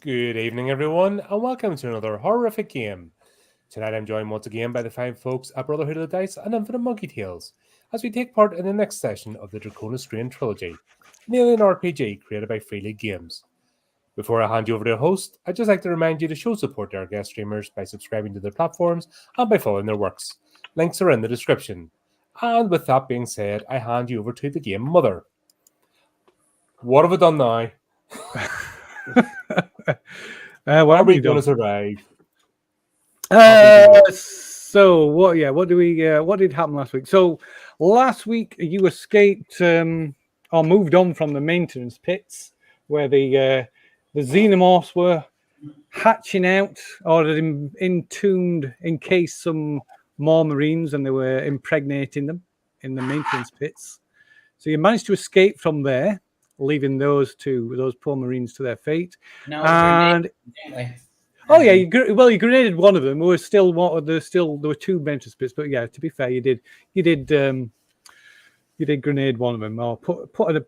Good evening, everyone, and welcome to another horrific game. Tonight I'm joined once again by the fine folks at Brotherhood of the Dice and Infinite Monkey Tales as we take part in the next session of the Draconis Trilogy, an alien RPG created by Free League Games. Before I hand you over to the host, I'd just like to remind you to show support to our guest streamers by subscribing to their platforms and by following their works. Links are in the description. And with that being said, I hand you over to the game mother. What have I done now? What are we going to survive? So what? Yeah, what did happen last week? So last week you escaped or moved on from the maintenance pits where the xenomorphs were hatching out or had entombed in case some more marines, and they were impregnating them in the maintenance pits. So you managed to escape from there, leaving those poor marines to their fate. No, oh yeah, you grenaded one of them. There were two maintenance pits, but yeah, to be fair, you did grenade one of them, or put an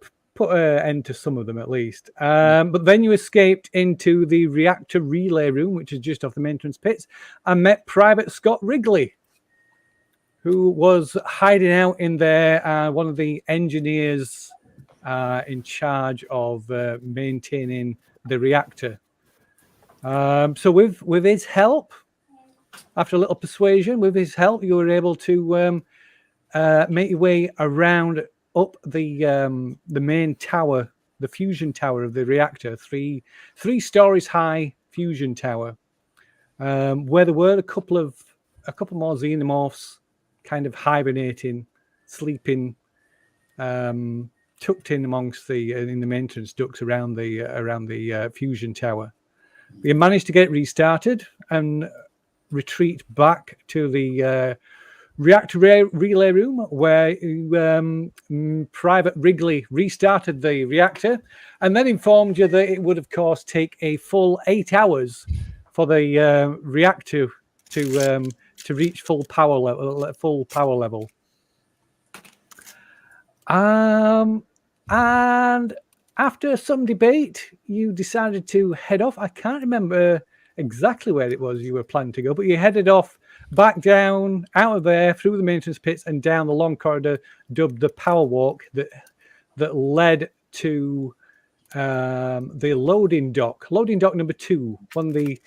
end to some of them at least. But then you escaped into the reactor relay room, which is just off the maintenance pits, and met Private Scott Wrigley, who was hiding out in there. One of the engineers in charge of maintaining the reactor. So with his help, after a little persuasion, with his help, you were able to make your way around up the main tower, the fusion tower of the reactor, three stories high fusion tower, where there were a couple more xenomorphs, kind of hibernating, sleeping, tucked in amongst in the maintenance ducts around the fusion tower. You managed to get it restarted and retreat back to the reactor relay room, where Private Wrigley restarted the reactor and then informed you that it would, of course, take a full 8 hours for the reactor to reach full power level. And after some debate, you decided to head off. I can't remember exactly where it was you were planning to go, but you headed off back down, out of there, through the maintenance pits and down the long corridor dubbed the Power Walk that led to the loading dock number 2, one of the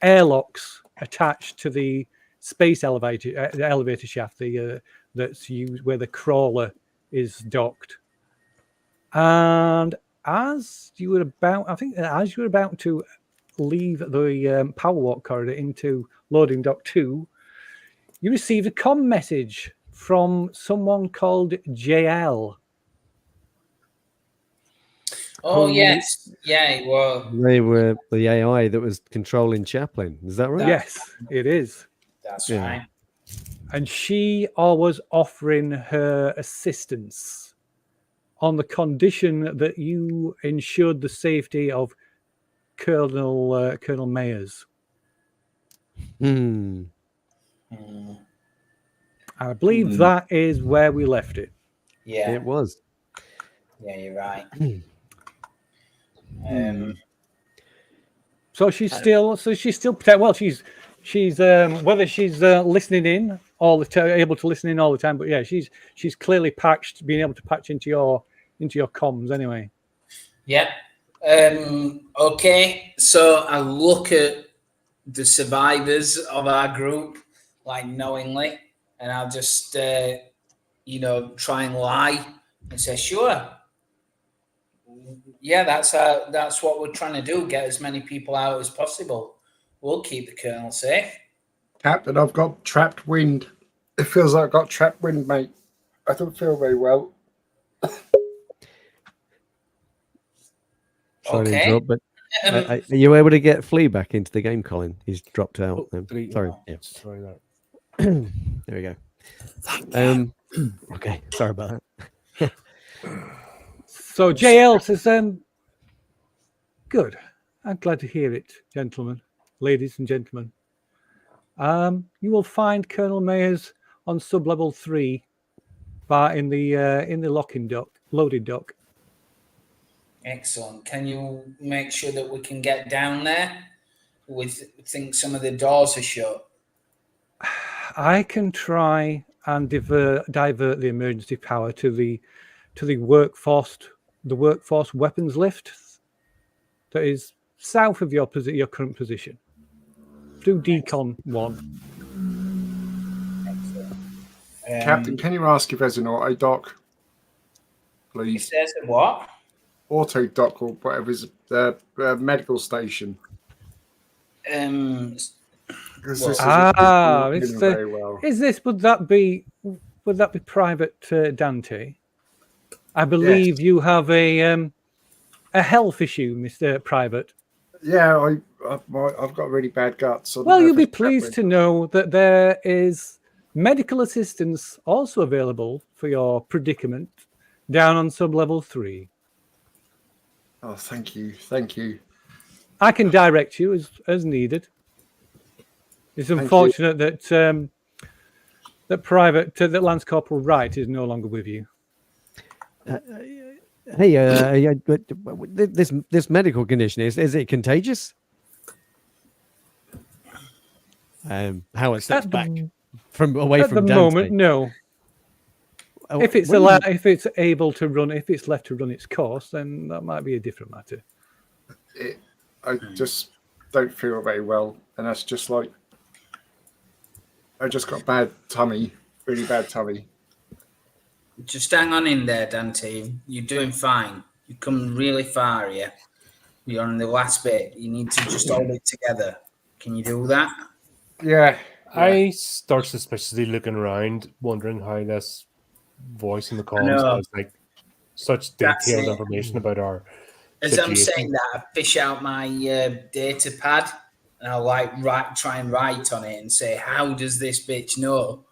airlocks attached to the space elevator shaft, that's used where the crawler is docked. And as you were about to leave the Power Walk corridor into loading dock 2, you received a comm message from someone called JL. Oh, yes. Yeah, it was. They were the AI that was controlling Chaplin. Is that right? Yes, it is. That's right. And she was offering her assistance on the condition that you ensured the safety of Colonel Mayers. I believe that is where we left it. Yeah, it was. Yeah, you're right. So she's still well. She's whether she's listening in all the time, able to listen in all the time, but yeah, she's clearly being able to patch into your comms anyway. Yeah. Okay. So I look at the survivors of our group, like knowingly, and I'll just try and lie and say, sure. Yeah, that's what we're trying to do. Get as many people out as possible. We'll keep the Colonel safe. Captain, I've got trapped wind. It feels like I've got trapped wind, mate. I don't feel very well. Sorry to interrupt, but are you able to get Flea back into the game, Colin? He's dropped out. Sorry. Yeah. Sorry that. There we go. Okay, sorry about that. So JL says, good. I'm glad to hear it, ladies and gentlemen. You will find Colonel Mayers on sub-level 3 in the loading dock. Excellent. Can you make sure that we can get down there? We think some of the doors are shut. I can try and divert the emergency power to the workforce weapons lift that is south of your current position. Do decon 1. Captain, can you ask if there's an auto dock, please? If there's a what? Auto dock or whatever is the medical station. Is Would that be Private Dante? I believe you have a health issue, Mr. Private. Yeah, I've got really bad guts. Well, you'll be pleased to know that there is medical assistance also available for your predicament down on sub-level 3. Oh, thank you. Thank you. I can direct you as needed. It's unfortunate that that Lance Corporal Wright is no longer with you. Hey, this medical condition is it contagious? Howard steps back from away from the Dante. moment. No. If it's able to run, if it's left to run its course, then that might be a different matter. I just don't feel very well, and that's just like I just got bad tummy, really bad tummy. Just hang on in there, Dante. You're doing fine. You've come really far here. You're on the last bit. You need to just hold it together. Can you do that? Yeah. I start suspiciously looking around, wondering how this voice in the comms has like such detailed information about our As situation. I'm saying that, I fish out my data pad and I'll try and write on it and say, how does this bitch know?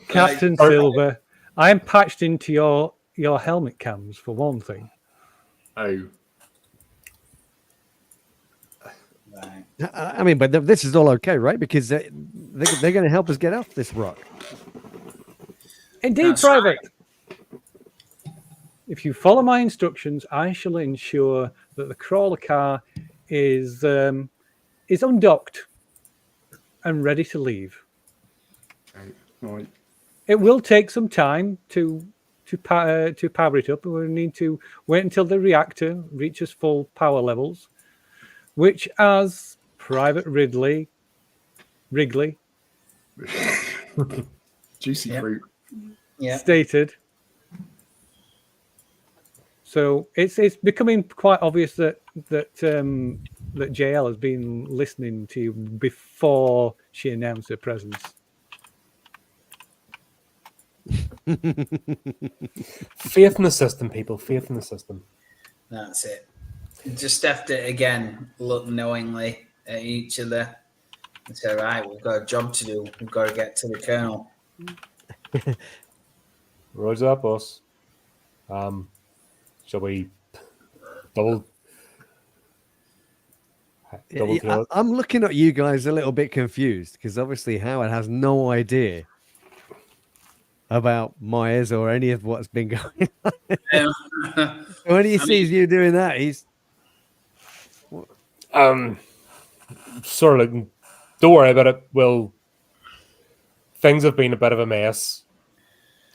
Captain Silver, I'm patched into your helmet cams for one thing. Oh. Right. I mean, but this is all okay, right? Because they're going to help us get off this rock. Indeed, Private. Right. If you follow my instructions, I shall ensure that the crawler car is undocked and ready to leave. Right. It will take some time to power it up. We'll need to wait until the reactor reaches full power levels, which, as Private Wrigley, Juicy fruit, stated. So it's becoming quite obvious that JL has been listening to you before she announced her presence. Faith in the system, people. Faith in the system. That's it. Just have to, again, look knowingly at each other and say, right, we've got a job to do. We've got to get to the Colonel. Roger that, boss. Shall we double tail? I'm looking at you guys a little bit confused because obviously Howard has no idea about Myers or any of what's been going on. When he sees you doing that, he's sort of like, don't worry about it. Things have been a bit of a mess.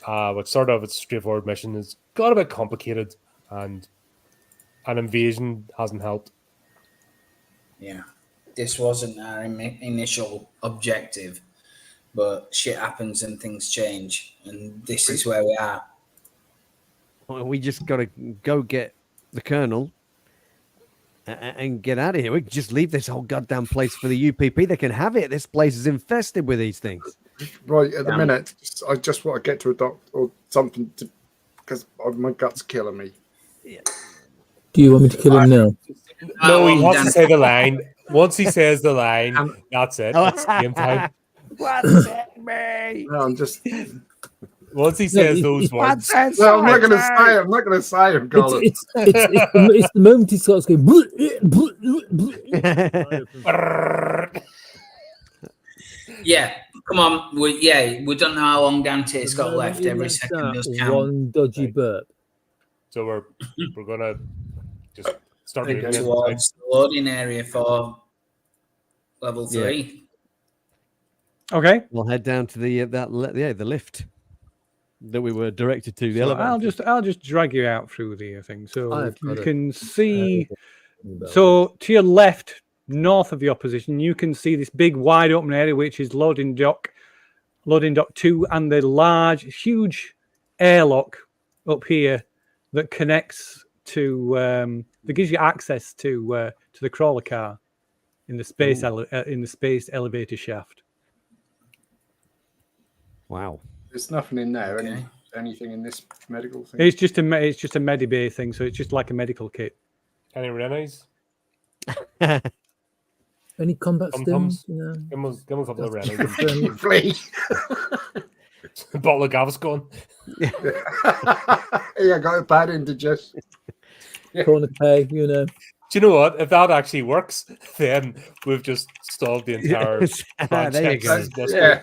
What started off as a straightforward mission has got a bit complicated, and an invasion hasn't helped. Yeah, this wasn't our initial objective, but shit happens and things change, and this is where we are. Well, we just got to go get the Colonel and get out of here. We can just leave this whole goddamn place for the UPP. They can have it. This place is infested with these things. Right, at the minute, I just want to get to a doctor or something because my gut's killing me. Yeah. Do you want me to kill him now? No, he has to say the line. Once he says the line, that's it. It's game time. What's it, me? No, I'm just. Once he says those words. No, I'm not going to say it. I'm not going to say it, Colin. It's the moment he starts going. Yeah, Come on. We don't know how long Dante's got left. Every Lets second out does count. one dodgy Right. burp. So we're gonna just start moving Heading inside. towards the loading area for level 3. Okay. We'll head down to the lift that we were directed to. The So elevator. I'll just drag you out through the thing. So I've you got it. can see. About So to your left, north of your position, you can see this big wide open area, which is loading dock 2, and the large, huge airlock up here that connects to that gives you access to the crawler car in the space in the space elevator shaft. Wow. There's nothing in there. Okay. Anything in this medical thing? It's just a medibay thing, so it's just like a medical kit. Any Rennies? Any combat Tum-tums. stims? You know? Give us a couple of Rennies. Friendly. Flee. A bottle of Gaviscon. Yeah, got a bad indigestion. Corner pay, you know. Do you know what? If that actually works, then we've just stalled the entire There you project. go. Yeah.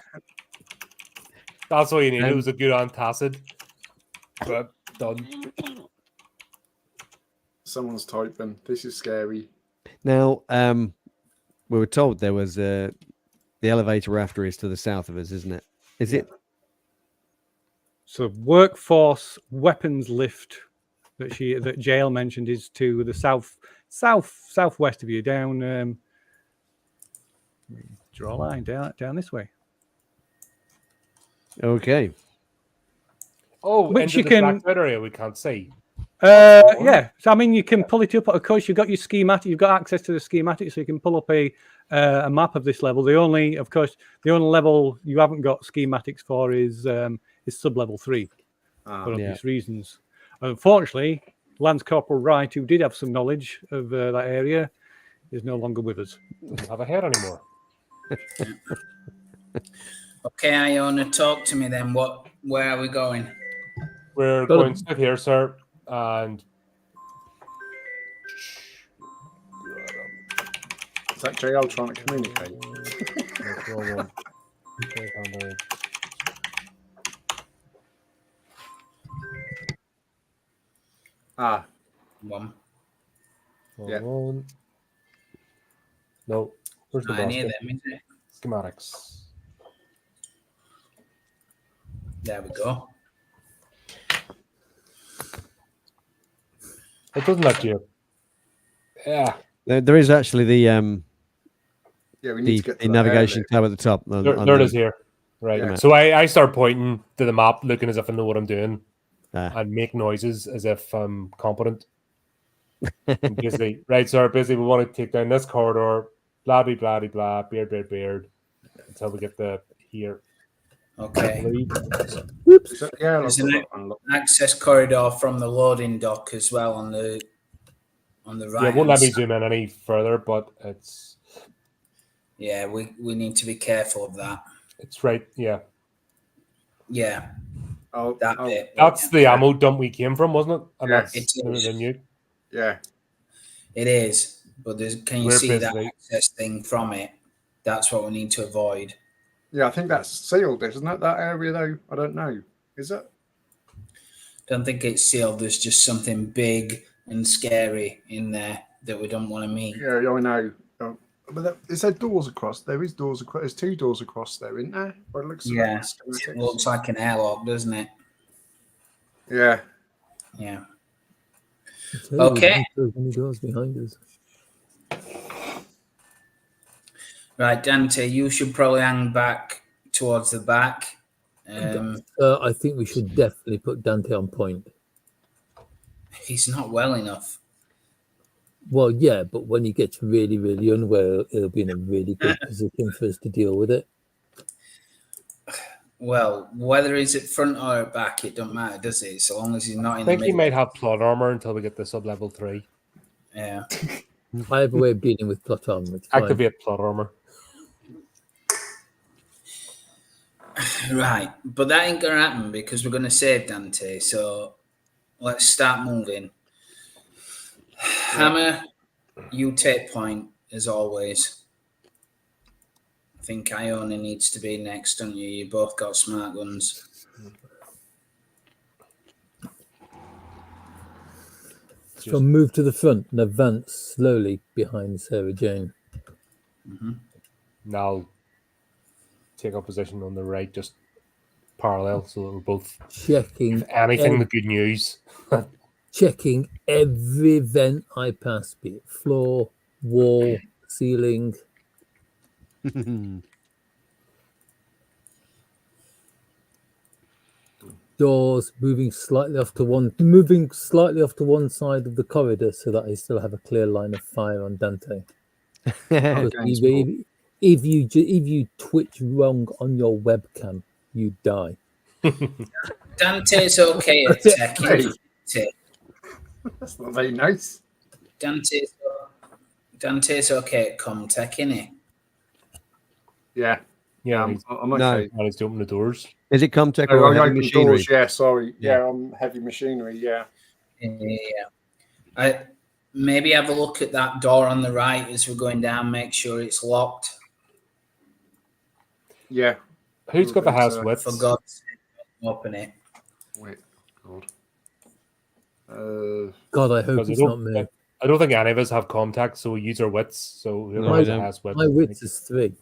That's all you need. It was a good antacid. But done. Someone's typing. This is scary. Now, we were told there was the elevator after is to the south of us, isn't it? Is it? So workforce weapons lift that Jael mentioned is to the southwest of you, down draw a line down this way. Okay. Oh, Which into you the can- black area we can't see. Yeah, so I mean you can pull it up. Of course, you've got your schematic. You've got access to the schematic, so you can pull up a map of this level. The only level you haven't got schematics for is sub-level 3 for obvious reasons. Unfortunately, Lance Corporal Wright, who did have some knowledge of that area, is no longer with us. Doesn't have a head anymore. Okay, Iona, talk to me then. Where are we going? We're Well, going straight here, sir, and Is that JL trying to communicate? One. Yeah. No. Where's the Not any of basket? them, is it? Schematics. There we go. It doesn't let you. Yeah. There is actually the Yeah, we need to get to that navigation area. tab at the top. There it is here. Right. Yeah. So I start pointing to the map, looking as if I know what I'm doing, Ah. and make noises as if I'm competent. And basically, right, so basically we want to take down this corridor, blah, blah, blah, blah, beard, until we get the here. Okay. Is that- yeah, There's I've an got that unlocked. access corridor from the loading dock as well on the right. Yeah, it won't let me zoom in any further, but it's Yeah, we need to be careful of that. right. Yeah, Yeah, Oh, that oh, bit. that's the ammo dump we came from, wasn't it? And Yeah. that's It the is. new. yeah. It is, but can you We're see that basically- access thing from it? That's what we need to avoid. Yeah, I think that's sealed, isn't it? That area, though? I don't know. Is it? Don't think it's sealed. There's just something big and scary in there that we don't want to meet. Yeah, I know. Oh, but is there doors across? There is doors across. There's 2 doors across there, isn't there? By the looks of Yeah, it. it looks like an airlock, doesn't it? Yeah. Yeah. Okay. Many doors behind us. Right, Dante, you should probably hang back towards the back. I think we should definitely put Dante on point. He's not well enough. Well, yeah, but when he gets really, really unwell, it'll be in a really good position for us to deal with it. Well, whether he's at front or at back, it don't matter, does it? So long as he's not I in the think he middle. might have plot armor until we get the sub level 3. Yeah. I have a way of dealing with plot armor. It's fine. Activate plot armor. Right, but that ain't gonna happen because we're gonna save Dante. So let's start moving. Hammer, you take point as always. think Iona needs to be next, don't you? You both got smart guns. So move to the front and advance slowly behind Sarah Jane. Now I'll take up position on the right, just parallel, so that we're both, Checking if anything, the good news. checking every vent I pass, be it floor, wall, ceiling. Doors moving slightly off to one side of the corridor so that I still have a clear line of fire on Dante. Because if you twitch wrong on your webcam, you die. Dante's okay at teching. That's not very nice. Dante's okay at comtech, isn't he? Yeah. Yeah, I'm No. okay. managed to open the doors. Is it Comtech Oh, or I heavy open machinery? doors, yeah, sorry. Yeah. Yeah, I'm heavy machinery, yeah. Yeah. I maybe have a look at that door on the right as we're going down. Make sure it's locked. Yeah. Who's got the house For with? For God's sake, open it. Wait, God. God, I hope Because it's not me. I don't think any of us have contact, so we use our wits. So whoever No, has I the don't. house with, My wits is 3.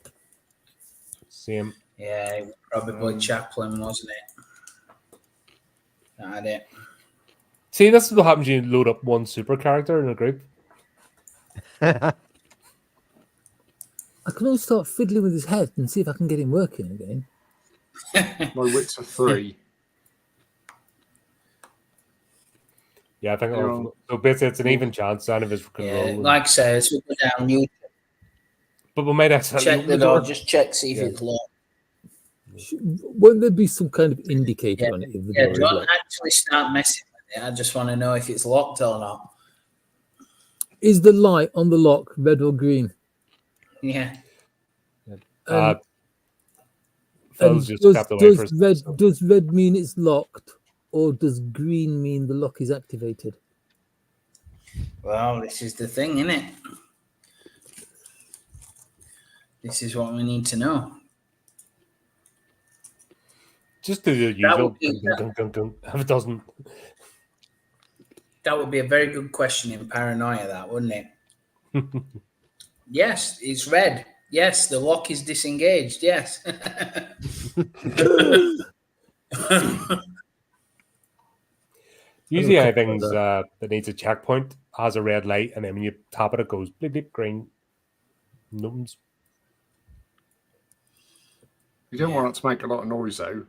same. Yeah, it was probably Chaplin, wasn't it? That it. See, this is what happens when you load up one super character in a group. I can always start fiddling with his head and see if I can get him working again. my wits are 3. Yeah, I think Yeah. so. Basically, it's an even chance. Any of us can Yeah, roll. like I say, as we go down, you But we might accidentally check open the the door. door. Just check, see if Yeah. it's locked. Won't there be some kind of indicator on it if the Yeah, door is don't locked? actually start messing with it. I just want to know if it's locked or not. Is the light on the lock red or green? Yeah. Phil's And just stepped away for a second. does red mean it's locked, or does green mean the lock is activated? Well, this is the thing, isn't it? This is what we need to know. Just do the That usual. would be- If it doesn't, That would be a very good question in paranoia, that wouldn't it? Yes, it's red. Yes, the lock is disengaged. Yes. usually Okay, anything that needs a checkpoint has a red light, and then when you tap it, it goes bleep bleep green. Nothing's. You don't want it to make a lot of noise, though.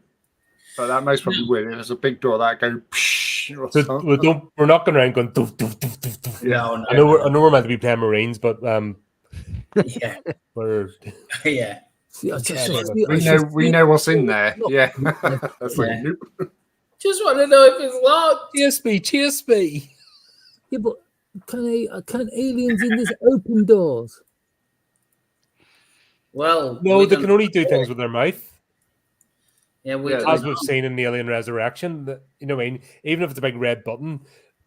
But that most probably will. If there's a big door, that go psh, or So something. we're not going around going doof doof doof doof doof. No, I know we're meant to be playing Marines, but Yeah. we're Yeah. See, We know what's in there. Yeah. That's like, Yeah. nope. Just want to know if it's locked. chase me. Yeah, but can aliens in this open doors? Well, No, we they don't- can only do things with their mouth. Yeah, we Yeah, don't As know. we've seen in the Alien Resurrection, you know what I mean? Even if it's a big red button,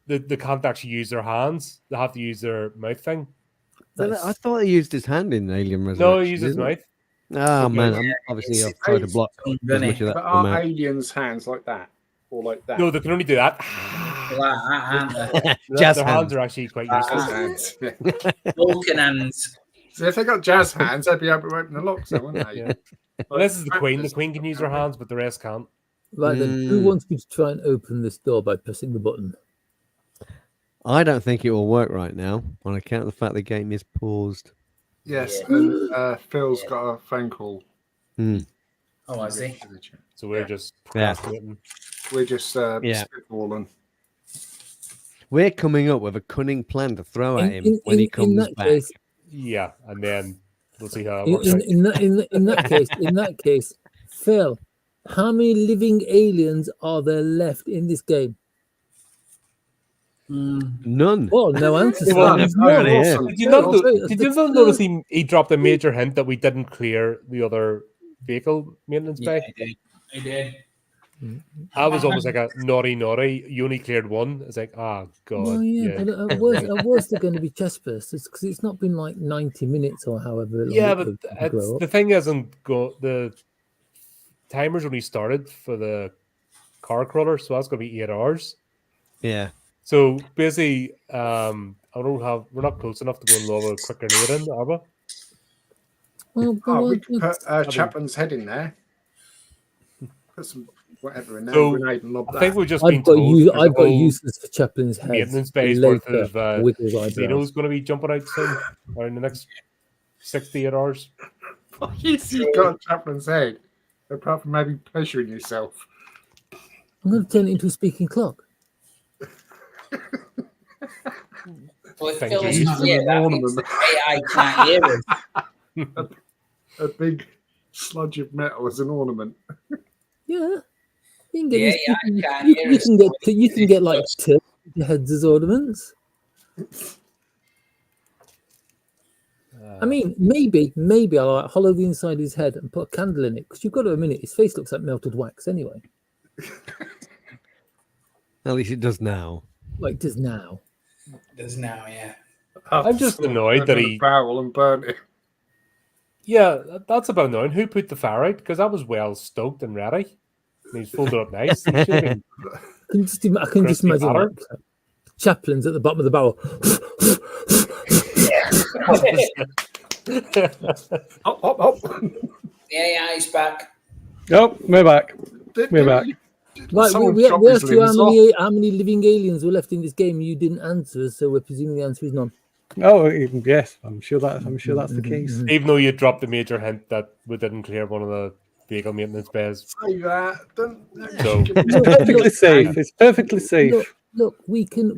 they can't actually use their hands. They have to use their mouth thing. I thought he used his hand in Alien Resurrection. No, he uses his didn't he? mouth. Oh Okay. man, obviously I've tried to block as much of that But from are out. aliens' hands like that? Or like that? No, they can only do that. Like that, aren't they? Jazz their hands. hands are actually quite Jazz useless. hands. Yeah. Vulcan hands. So if they got jazz hands, they'd be able to open the locks, though, wouldn't they? Yeah. Well, this is the Queen. The Queen can use her hands, but the rest can't. Right then, who wants me to try and open this door by pressing the button? I don't think it will work right now on account of the fact the game is paused. Yes, Yeah. and Phil's got a phone call. Oh, I see. So we're Yeah. just Yeah. procrastinating. We're just Yeah. spitballing. We're coming up with a cunning plan to throw at him In- when he in comes that back. case, Yeah, and then we'll see how it works out. in that case, Phil, how many living aliens are there left in this game? None. Well, no answer. to Well, that. apparently, yeah. awesome. Did you not, Phil, did you not notice he dropped a major hint that we didn't clear the other vehicle maintenance Yeah, bay? I did. I was almost like a naughty. You only cleared one. It's like, God. Well, yeah, but at worst they're going to be chest bursters because it's not been like 90 minutes or however long. Yeah, but the thing isn't the timer's only started for the car crawler, so that's going to be 8 hours. Yeah. So basically, we're not close enough to go and lob a quick grenade in, are we? Well, we could put Chaplin's head in there. Put some whatever in there. So, grenade and lob I that. think we've just been told I've got uses for Chaplin's head. maintenance base worth Later, of Wiggles eyebrows. Xeno's going to be jumping out soon, or in the next 68 hours. You've got Chaplin's head, apart from maybe pleasuring yourself. I'm going to turn it into a speaking clock. Well, if Thank Phil's you. not here, that means the AI can't hear us. A big sludge of metal as an ornament. Yeah. You can get, Yeah, these- yeah, you, I can, can't you, hear you us. can get like two heads as ornaments. I mean, maybe I'll like hollow the inside of his head and put a candle in it because you've got to admit his face looks like melted wax anyway, At least it does now. like it does now. There's now, yeah. I'm just annoyed that he. barrel and burn it. Yeah, that's about annoying. Who put the fire out? Because that was well stoked and ready. And he's folded up nice. He should have been- I can just Crispy imagine batter. like, Chaplin's at the bottom of the barrel. Oh. The AI's back. Oh, we're back. We're back. Right, Someone we chop asked his you limbs how many living aliens were left in this game. You didn't answer, so we're presuming the answer is none. Oh, yes, I'm sure that's the case. Even though you dropped the major hint that we didn't clear one of the vehicle maintenance bays. Say that. So- It's perfectly safe. It's perfectly safe. Look, we can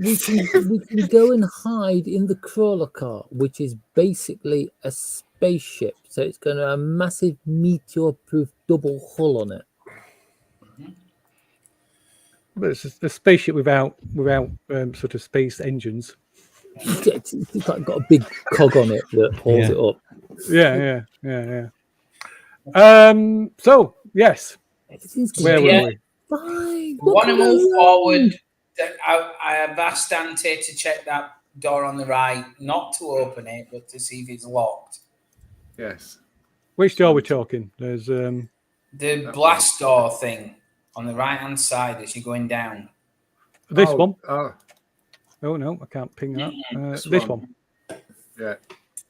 go and hide in the crawler car, which is basically a spaceship. So it's got a massive meteor-proof double hull on it. But it's a spaceship without sort of space engines. It's like got a big cog on it that holds it up. Yeah. So yes, Everything's where Yeah. were we? fine. We want to move forward. I have asked Dante to check that door on the right, not to open it, but to see if it's locked. Yes. Which door are we talking? There's The blast door thing on the right-hand side as you're going down. this one. Oh, Oh no, I can't ping that. This This one. one. yeah.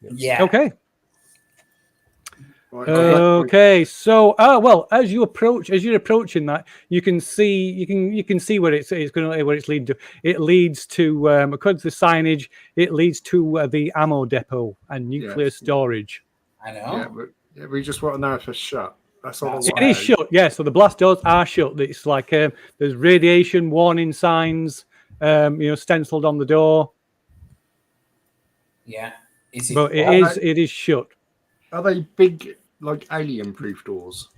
Yeah. Okay. Right, Okay. So, well, as you're approaching that, you can see where it's leading to. It leads to, according to the signage, it leads to the ammo depot and nuclear storage. I know. Yeah, but we just want to know if it's shut. That's all. It is shut. Yeah. So the blast doors are shut. It's like there's radiation warning signs, stenciled on the door, Yeah. Is it? but it is shut. Are they big, like alien-proof doors?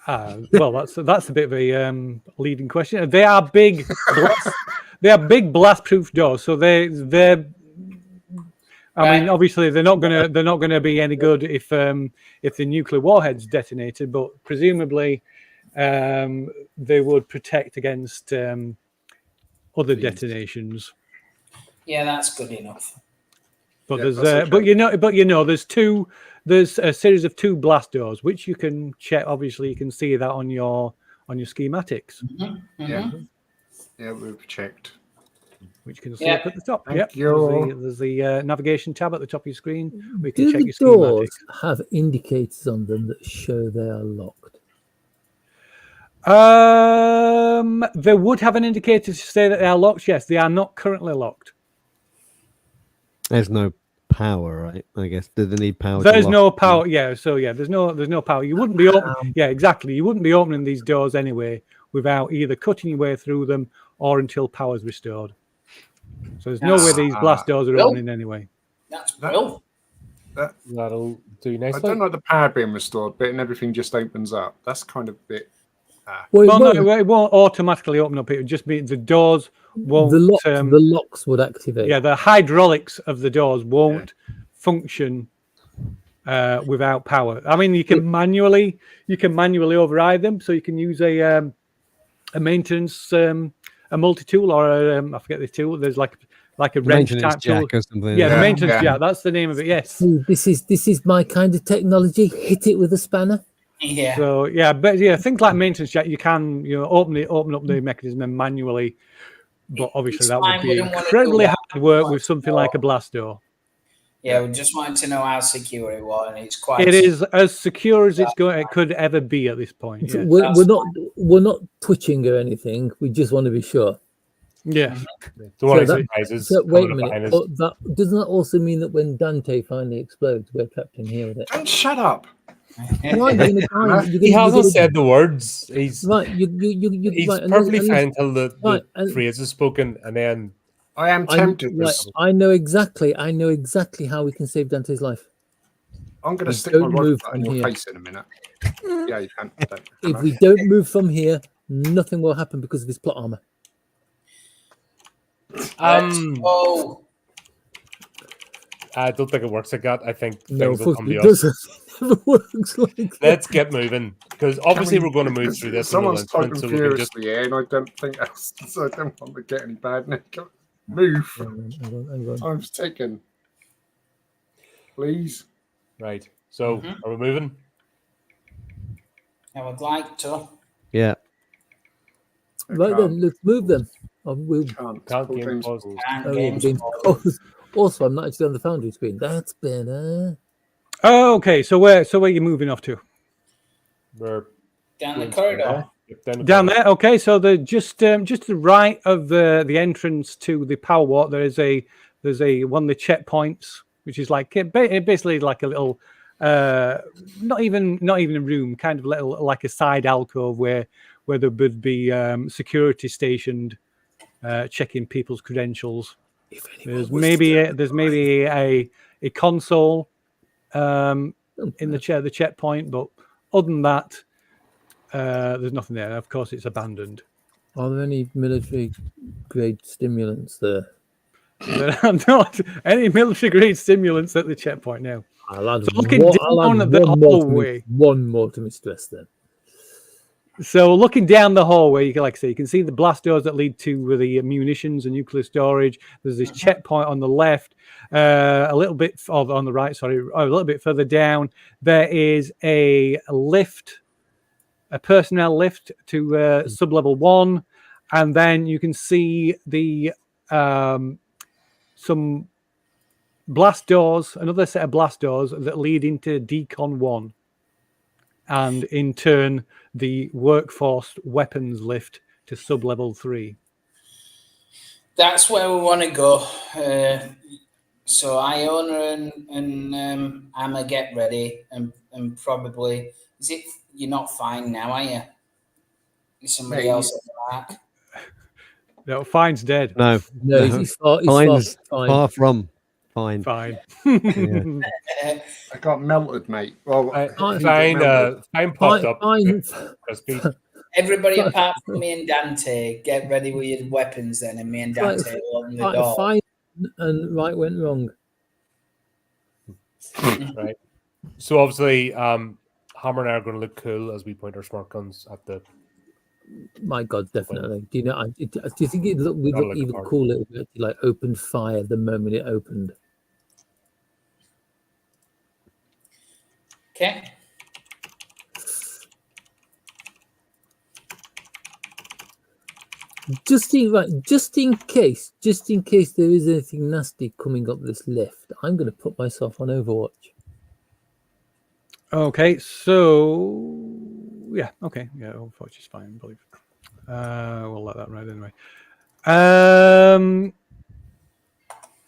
Well, that's a bit of a leading question. They are big. They are big blast-proof doors. So they're. I mean, obviously, they're not gonna be any good if the nuclear warhead's detonated. But presumably, they would protect against other detonations. Yeah, that's good enough. But Yeah, there's that's okay. there's a series of two blast doors which you can check. Obviously, you can see that on your schematics, Yeah. Yeah, we've checked. which you can see up at the top. Thank Yep. you. There's the navigation tab at the top of your screen. We can Do check the your schematic. doors have indicators on them that show they are locked? They would have an indicator to say that they are locked. Yes, they are not currently locked. There's no power, right? I guess. Do they need power? There's to no lock them? power. Yeah, so yeah, there's no power. You wouldn't be open. Yeah, exactly. You wouldn't be opening these doors anyway without either cutting your way through them or until power's restored. So there's no way these blast doors are opening anyway. That's brilliant. That'll do I nicely. don't like the power being restored, but and everything just opens up. That's kind of a bit. Well, no, it won't automatically open up. It would just be the doors won't. the locks would activate. Yeah, the hydraulics of the doors won't function without power. I mean, you can manually override them, so you can use a maintenance, a multi-tool, or I forget the tool. There's like a wrench Maintenance type tool. jack or something. Yeah, the Yeah, maintenance yeah. jack. That's the name of it. Yes. Ooh, this is my kind of technology. Hit it with a spanner. Yeah. So yeah, but yeah, things like maintenance jack, you can open up the mechanism and manually, but obviously It's that fine, would we be don't wanna do incredibly that. hard work with something like a blast door. Yeah, we just wanted to know how secure it was, and it's quite. It is as secure as it could ever be at this point. So Yeah. we're not twitching or anything. We just want to be sure. Yeah. Don't worry, So surprises. So wait a coming up minute. behind us. But doesn't that also mean that when Dante finally explodes, we're trapped in here with it? Don't shut up. Why are you gonna die? He hasn't said the words. He's right. You he's right, perfectly unless- fine until the right, and- phrase is spoken, and then I am tempted. I know exactly how we can save Dante's life. I'm going We to stick my don't rifle move in from your here. face in a minute. Yeah, you can. If we don't move from here, nothing will happen because of his plot armor. Oh, I don't think it works like that. I think No, things will come it to us. doesn't. It never works like that. Let's get moving, because obviously we're going to move through this. Someone's typing so we can just furiously here, and I don't think else. So I don't want to get any bad news. Move. Hang on. I'm taken. Please. right. So are we moving? I would like to. Yeah. Right then, let's move them. We'll, Can't. Can't Full game game's pause. paused. And oh, yeah, games game's paused. paused. Also, I'm not actually on the Foundry screen. That's better. Oh, okay. So where are you moving off to? We're Down the going corridor. Yep, down the Down corridor. there. Okay. So the just to the right of the entrance to the power walk, there's a one of the checkpoints, which is like basically like a little not even a room, kind of little like a side alcove where there would be security stationed checking people's credentials. There's maybe a console in the checkpoint, but other than that, there's nothing there. Of course, it's abandoned. Are there any military grade stimulants there? There are not any military grade stimulants at the checkpoint now. I'll add, So looking I'll down add at the one more to hallway. one more to my stress then. So looking down the hallway, you can, like I say, you can see the blast doors that lead to the munitions and nuclear storage. There's this checkpoint on the left, a little bit on the right. Sorry, a little bit further down. There is a lift, a personnel lift to sublevel 1, and then you can see the some blast doors, another set of blast doors that lead into Decon 1. And in turn, the workforce weapons lift to sub-level 3. That's where we want to go. So Iona and Amma get ready, and probably you're not fine now, are you? Is somebody else at the back? No, Fine's dead. No. No, no. he's far Fine's fine. far from fine. Fine. Yeah. I got melted, mate. Well, Fine popped up. Fine. Crispy. Everybody apart from me and Dante, get ready with your weapons then, and me and Dante will open the door. Fine and right went wrong. Right. So obviously, Hammer and I are going to look cool as we point our smart guns at the. My God, definitely. Do you know? Do you think we look like even a party. cooler if we actually like opened fire the moment it opened? Okay. Just in case there is anything nasty coming up this lift, I'm going to put myself on Overwatch. Okay, so yeah, okay, yeah, Overwatch is fine, I believe. We'll let that ride anyway.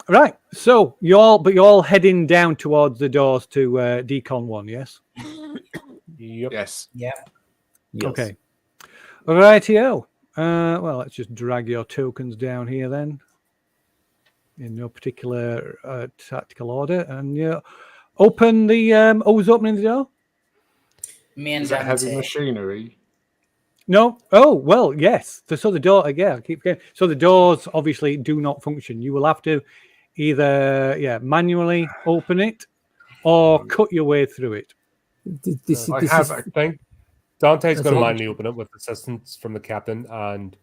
Right, so you're all heading down towards the doors to Decon 1, yes? Yep. yes. Yeah. Yes. Okay. Rightio. Well, let's just drag your tokens down here then, in no particular tactical order, and open the. Who's opening the door? Me and Is that heavy Dante. machinery? No. Oh, well, yes. So the door. Yeah, keep going. So the doors obviously do not function. You will have to either manually open it or cut your way through it. This I is think Dante's That's going to all. manually open it with assistance from the captain, and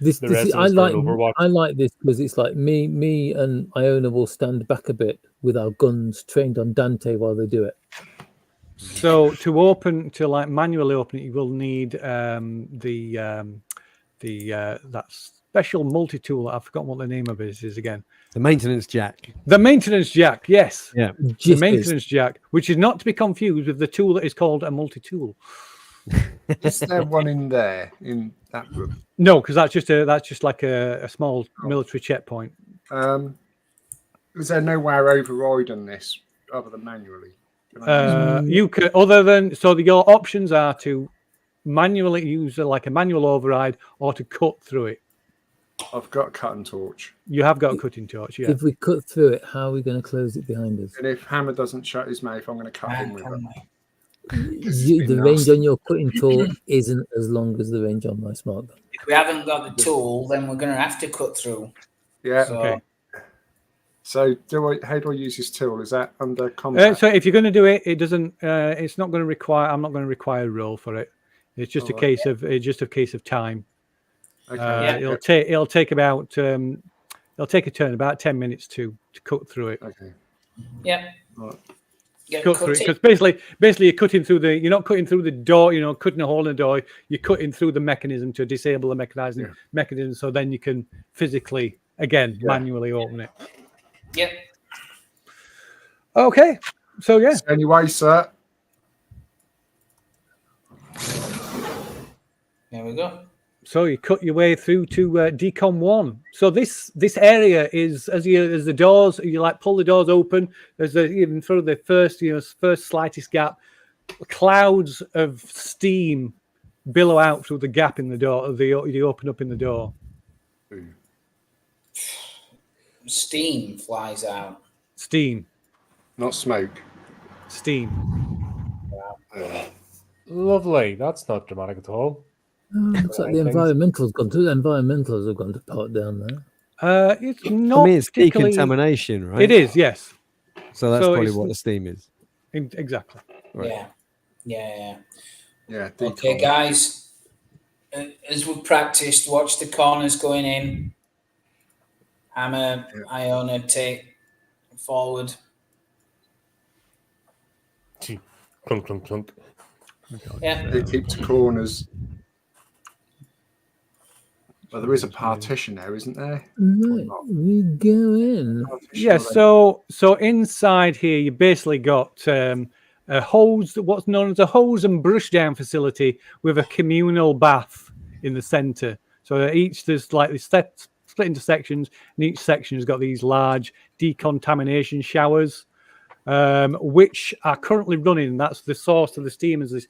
This, the this rest is, of I us are like on Overwatch. I like this because it's like me and Iona will stand back a bit with our guns trained on Dante while they do it. So to like manually open it, you will need that special multi-tool. I've forgotten what the name of it is again. The maintenance jack. The maintenance jack, yes. Yeah. The Jiffers. maintenance jack, which is not to be confused with the tool that is called a multi-tool. Is there one in there in that room? No, because that's just like a small military checkpoint. Is there no way overriding this other than manually? Can I use- You could your options are to manually use like a manual override or to cut through it. I've got a cut and torch. You have got a cutting torch, yeah. If we cut through it, how are we going to close it behind us? And if Hammer doesn't shut his mouth, I'm going to cut him with it. This has The been range nasty. on your cutting tool isn't as long as the range on my smart gun. If we haven't got the tool, then we're going to have to cut through. Yeah. So, Okay. So how do I use this tool? Is that under combat? So if you're going to do it, it doesn't. It's not going to require. I'm not going to require a roll for it. It's just a case of. It's just a case of time. Okay. It'll take about. It'll take a turn about 10 minutes to cut through it. Okay. yeah. Right. Get Cut through it cutting. because basically you're cutting through the. You're not cutting through the door. You know, cutting a hole in the door. You're cutting through the mechanism to disable the mechanism. So then you can physically manually open it. Yep. Okay. So yeah. So anyway, sir. There we go. So you cut your way through to Decon 1. So this area is as the doors, you like pull the doors open. There's even through the first slightest gap, clouds of steam billow out through the gap in the door. You open up in the door. Steam flies out. Steam. Not smoke. Steam. Lovely. That's not dramatic at all. Looks like the environmentals have gone to part down there. It's For not. me, it's particularly- decontamination, right? It is, yes. So that's So probably it's- what the steam is. Exactly. Right. Yeah. Yeah. Okay, decon. guys. As we've practiced, watch the corners going in. Hammer, Iona, take forward. Clunk, clunk, clunk. Yeah. They keep to corners. Well, there is a partition there, isn't there? Right, we go in. Partition Yeah, or so inside here you basically got a hose, what's known as a hose and brush down facility with a communal bath in the center. So there's like this split into sections, and each section has got these large decontamination showers, which are currently running. That's the source of the steam. Is this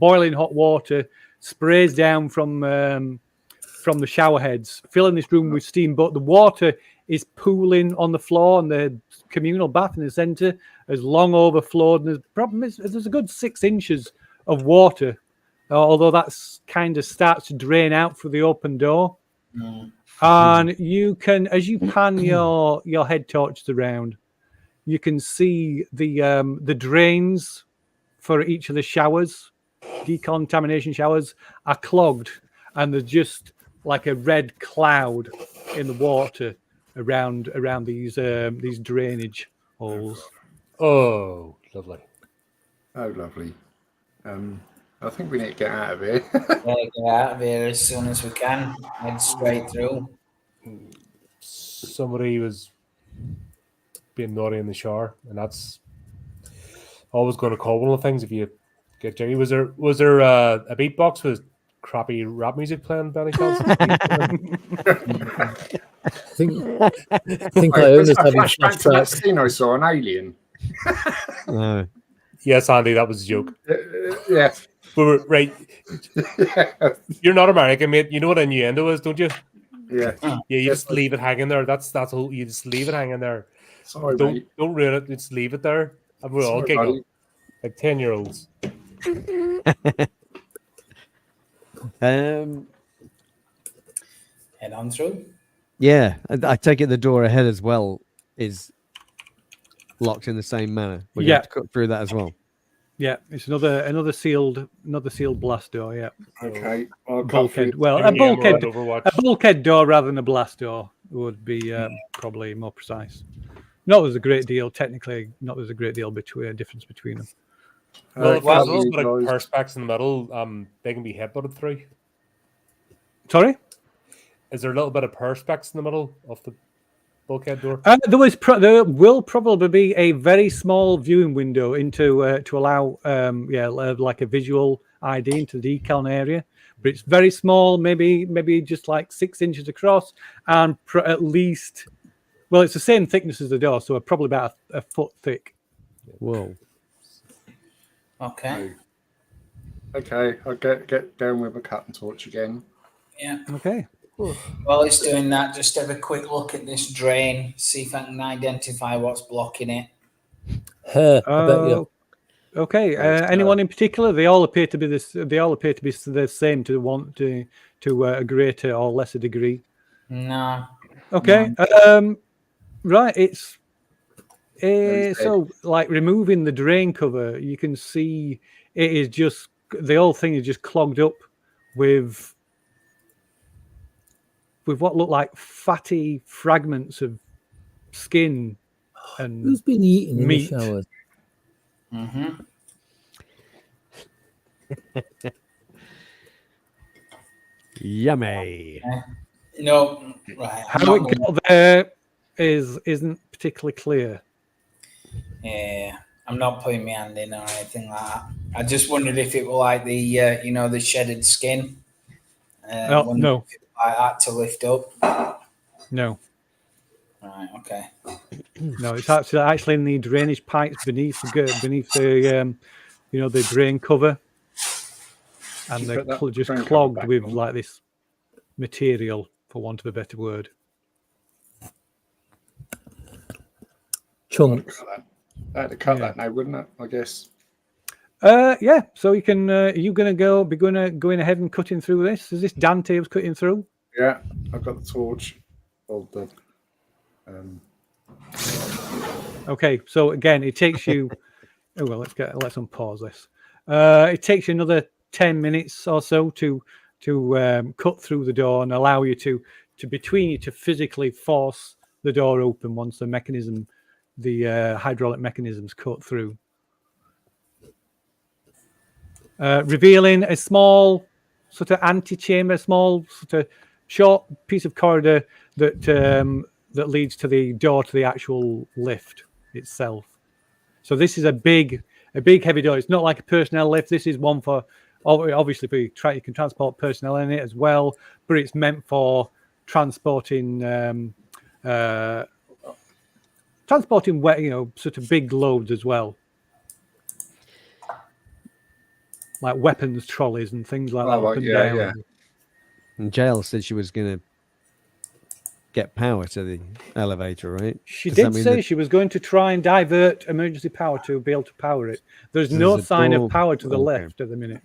boiling hot water sprays down from the shower heads, filling this room with steam, but the water is pooling on the floor, and the communal bath in the center has long overflowed. And the problem is there's a good 6 inches of water, although that's kind of starts to drain out through the open door. And you can, as you pan your head torches around, you can see the drains for each of the showers, decontamination showers, are clogged, and there's just like a red cloud in the water around these drainage holes. Oh, lovely. Oh, lovely. I think we need to get out of here. Yeah, get out of here as soon as we can. Head straight through. Somebody was being naughty in the shower, and that's always going to call one of the things if you get jiggy. Was there a beatbox with crappy rap music playing by any chance? I think Wait, Iona's there's a having flashback to that flashbacks. scene I saw on Alien. No. Yes, Andy, that was a joke. Yeah. We were right. Yeah. You're not American, mate. You know what innuendo is, don't you? Yeah. Yeah, you just leave it hanging there. That's all. You just leave it hanging there. Sorry, Don't mate. ruin it. Just leave it there, and we'll all Sorry, giggle buddy. like 10-year-olds. Head on through. Yeah, I take it the door ahead as well is locked in the same manner. We Yeah. have to cut through that as well. Yeah, it's another sealed blast door. Yeah, Okay. I'll cut bulkhead. through. Well, a Maybe Emerald bulkhead, Overwatch. a bulkhead door rather than a blast door would be probably more precise. Not there's a great deal technically. Not there's a great deal difference between them. Well, if well, there's a little bit of guys. perspex in the middle, they can be headbutted through. Sorry. Is there a little bit of perspex in the middle of the bulkhead door? There will probably be a very small viewing window into to allow like a visual ID into the decal area, but it's very small, maybe just like 6 inches across, and at least, well, it's the same thickness as the door, so probably about a foot thick. Whoa. okay. Okay, I'll get down with a cut and torch again. Yeah. Okay. While it's doing that, just have a quick look at this drain, see if I can identify what's blocking it. Hair, I bet you. Okay. Anyone in particular? They all appear to be this. They all appear to be the same to a greater or lesser degree. No. Okay. Right. It's He's so like removing the drain cover. You can see it is just the whole thing is just clogged up with what look like fatty fragments of skin and Who's been eating in meat. the showers? Mm-hmm. Yummy. No. Right. how it got there isn't particularly clear. Yeah. I'm not putting my hand in or anything like that. I just wondered if it were like the the shedded skin. No. Like that to lift up. No. Right. Okay. No, it's actually in the drainage pipes beneath the the drain cover, and You they're put that just drain cover clogged back with on. like this material, for want of a better word. Chunks. I had to cut Yeah. that now, wouldn't it? I guess. Yeah. So you can. Are you going to be going ahead and cutting through this? Is this Dante who's cutting through? Yeah, I've got the torch. Well, the Okay. So again, it takes you. Oh well, let's unpause this. It takes you another 10 minutes or so to cut through the door and allow you to physically force the door open once the hydraulic mechanism's cut through, revealing a small sort of antechamber, small sort of short piece of corridor that leads to the door to the actual lift itself. So this is a big heavy door. It's not like a personnel lift. This is one for obviously you can transport personnel in it as well, but it's meant for transporting wet, sort of big loads as well, like weapons trolleys and things like that. Oh, Up right, and yeah, down. yeah. And Jael said she was going to get power to the elevator, right? She Does that did mean say that she was going to try and divert emergency power to be able to power it. There's no there's a sign door- of power to the okay. left at the minute.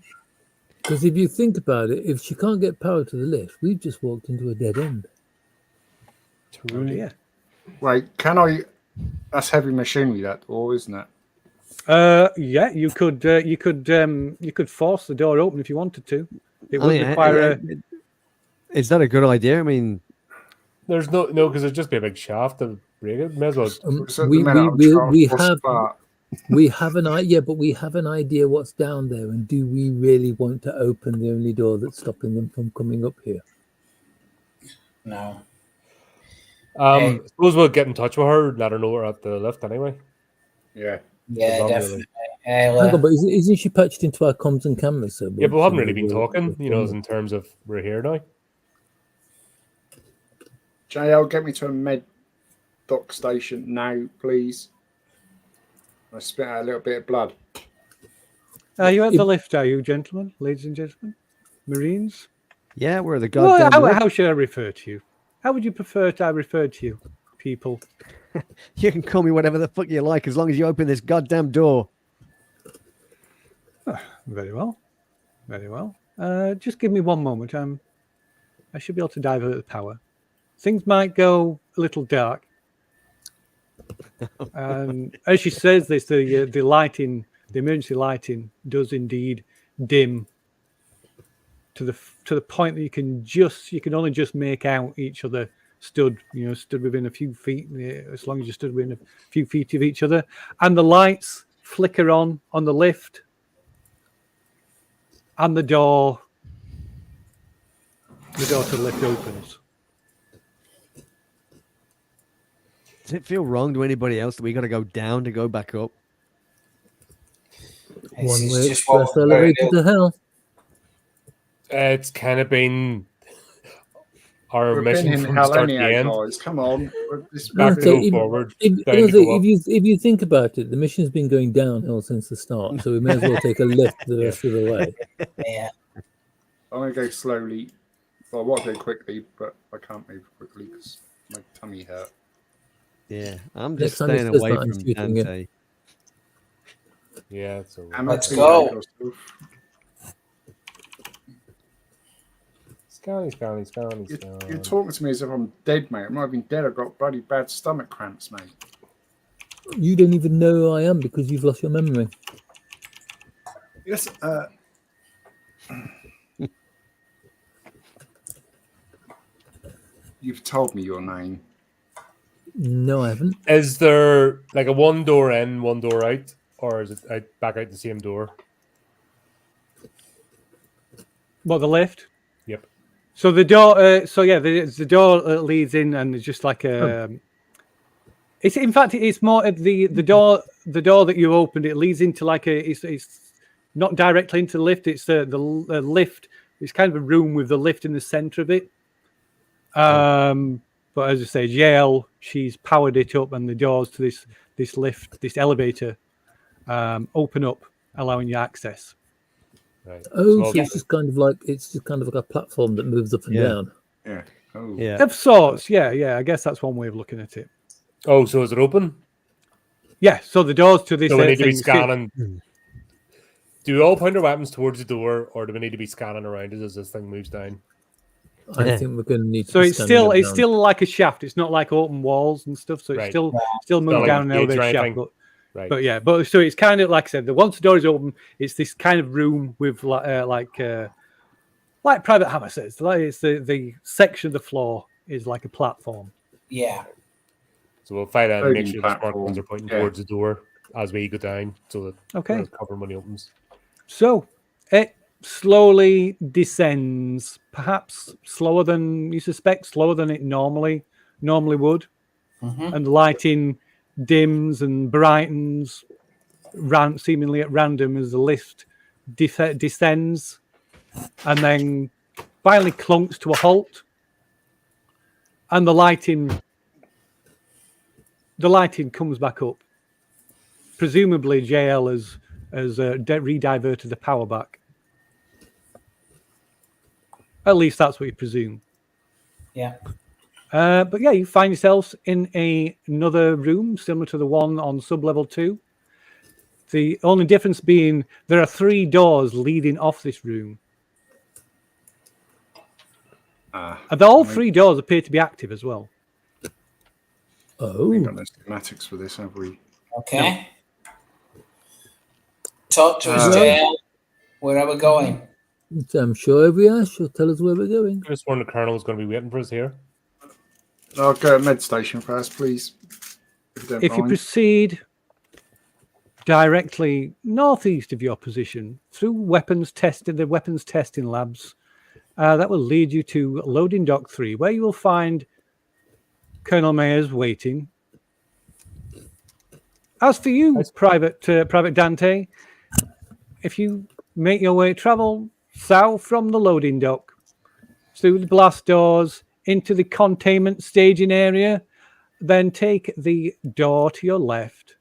Because if you think about it, if she can't get power to the lift, we've just walked into a dead end. Oh dear. Wait, can I? That's heavy machinery, that door, isn't it? Yeah, you could force the door open if you wanted to. It I would mean, require is that a good idea? I mean, There's no, because it'd just be a big shaft to break it. May as well. So at We the minute, I'm we trying to have start. we have an idea, but we have an idea what's down there, and do we really want to open the only door that's stopping them from coming up here? No. Suppose we'll get in touch with her and let her know we're at the lift anyway. Yeah. Yeah, Probably. definitely. Hang on, but isn't she patched into our comms and cameras? So Yeah, but we haven't really been we'll- talking, in terms of we're here now. JL, get me to a med dock station now, please. I spit out a little bit of blood. Are you at the lift, are you, gentlemen, ladies and gentlemen? Marines? yeah, we're the Well, goddamn. lift. how should I refer to you? How would you prefer I refer to you, people? You can call me whatever the fuck you like as long as you open this goddamn door. Very well. Very well. Just give me one moment. I should be able to divert the power. Things might go a little dark. As she says this, the lighting the emergency lighting does indeed dim to the point that you can only just make out each other stood within a few feet, as long as you stood within a few feet of each other, and the lights flicker on the lift, and the door to the lift opens. Does it feel wrong to anybody else that we got to go down to go back up? One This way is just what express we're gonna elevator do. to hell. It's kind of been our We've mission been in from hell start to anyhow, end. guys. Come on. Back to Okay, go forward, if, down to go up. if you think about it, the mission's been going downhill since the start, so we may as well take a lift the rest of the way. Yeah. I'm going to go slowly. Well, I want to go quickly, but I can't move quickly because my tummy hurt. Yeah, I'm Next just time he staying says away that, I'm from shooting you. Dante. Yeah, it's over. And Let's I go. think You're talking to me as if I'm dead, mate. I might have been dead. I've got bloody bad stomach cramps, mate. You don't even know who I am because you've lost your memory. Yes. You've told me your name. No, I haven't. Is there like a one door in, one door out, or is it back out the same door? What, the lift? Yep. So the door. The door leads in, and it's just like a. It's in fact it's more at the door that you opened. It leads into like a. It's not directly into the lift. It's the lift. It's kind of a room with the lift in the center of it. But as I say, JL, she's powered it up, and the doors to this lift, this elevator, open up, allowing you access. Right. Oh, So so it's just kind of like a platform that moves up and Yeah. down. Yeah. Oh. Yeah. Of sorts, yeah. I guess that's one way of looking at it. Oh, so is it open? Yeah. So the doors to this. So we need to be thing- scanning. Do we all point our weapons towards the door, or do we need to be scanning around it as this thing moves down? I think we're going to need. So to be it's standing still around. like a shaft. It's not like open walls and stuff. So it's Right. still moving like down an a gauge or elevator shaft. anything. Right. But yeah, so it's kind of like I said. Once the door is open, it's this kind of room with like Private Hammer says. Like it's the section of the floor is like a platform. Yeah. So we'll find out and make Loading sure the smart platform, ones are pointing yeah. towards the door as we go down, so that Okay. we're covered when it opens. So it slowly descends, perhaps slower than you suspect, slower than it normally would, and the lighting dims and brightens seemingly at random as the lift descends, and then finally clunks to a halt, and the lighting comes back up. Presumably JL has rediverted the power back. At least that's what you presume. Yeah. But yeah, you find yourselves in another room similar to the one on sub-level 2. The only difference being there are 3 doors leading off this room. And all 3 doors appear to be active as well. Oh, We've got no schematics for this, have we? Okay. Talk to us, Well- JL. Where are we going? I'm sure every ash will tell us where we're going. I just warned the colonel was going to be waiting for us here. I'll go to med station first, please. If you proceed directly northeast of your position through the weapons testing labs, that will lead you to loading dock 3, where you will find Colonel Mayers waiting. As for you, Private Dante, if you make your way, travel south from the loading dock, through the blast doors, into the containment staging area, then take the door to your left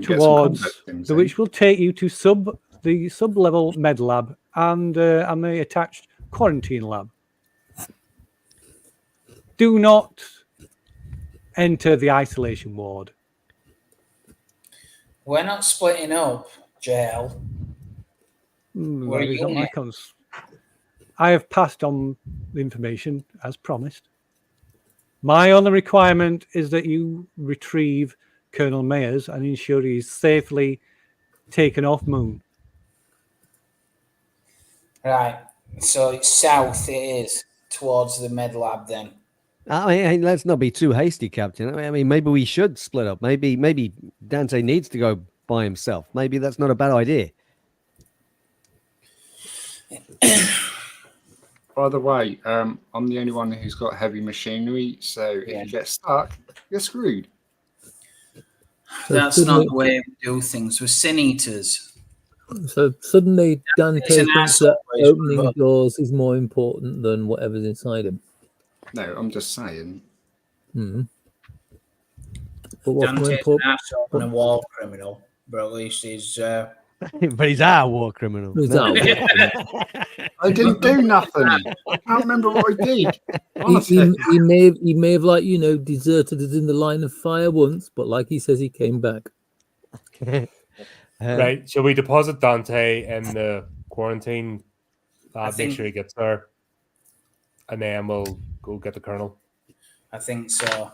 towards which will take you to the sub-level med lab and the attached quarantine lab. Do not enter the isolation ward. We're not splitting up, JL. Where are That is you on my going? cons. I have passed on the information as promised. My only requirement is that you retrieve Colonel Mayers and ensure he is safely taken off Moon. Right. So it's south. It is towards the med lab then. I mean, let's not be too hasty, Captain. I mean, maybe we should split up. Maybe Dante needs to go by himself. Maybe that's not a bad idea. By the way, I'm the only one who's got heavy machinery, so if you get stuck, you're screwed. So That's suddenly, not the way we do things. We're sin eaters. so suddenly Dante an thinks asshole, that he's opening rubber. doors is more important than whatever's inside him. No, I'm just saying. Hmm. But what's more Dante's an important? asshole and a war criminal, but at least he's. But he's our war criminal. He's No. our war I didn't do nothing. I can't remember what I did. he, Honestly. he may have like deserted us in the line of fire once, but like he says, he came back. Right. Shall we deposit Dante in the quarantine lab? Make sure he gets there. And then we'll go get the colonel. I think so.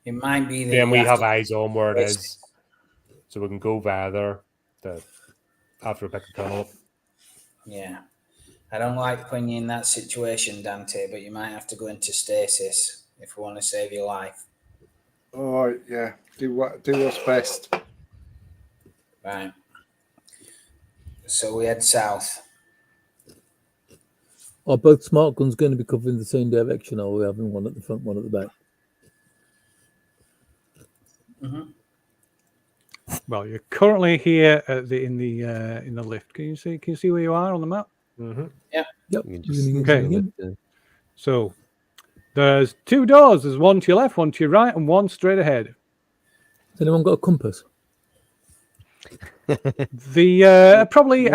It might be that Then we have to- eyes on where it is. So we can go via there after we pick the colonel up. Yeah. I don't like putting you in that situation, Dante, but you might have to go into stasis if we want to save your life. All right, yeah. Do what's best. Right. So we head south. Are both smart guns going to be covering the same direction, or are we having one at the front, one at the back? Mm-hmm. Well, you're currently here at in the lift. Can you see where you are on the map? Mm-hmm. Yeah. Yep. You can just Okay. see that, So there's two doors. There's one to your left, one to your right, and one straight ahead. Has anyone got a compass? The probably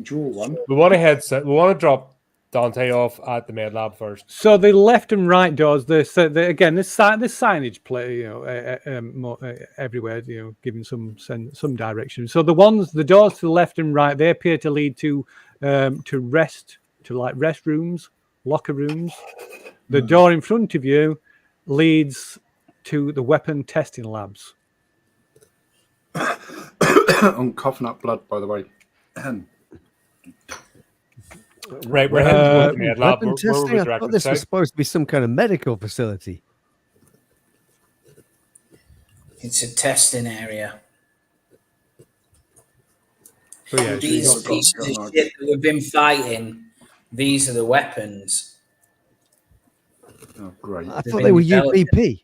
Draw one. We want to drop Dante off at the med lab first. so the left and right doors. Again, this signage play, everywhere, giving some direction. So the doors to the left and right, they appear to lead to restrooms, locker rooms. The door in front of you leads to the weapon testing labs. I'm coughing up blood, by the way. Right, we're heading towards the med lab. weapon Where testing? were we I thought directed this was south? supposed to be some kind of medical facility. It's a testing area. So yeah, These got- pieces got of marked. shit that we've been fighting, these are the weapons. Oh, great. I They've thought been they were developed. UPP.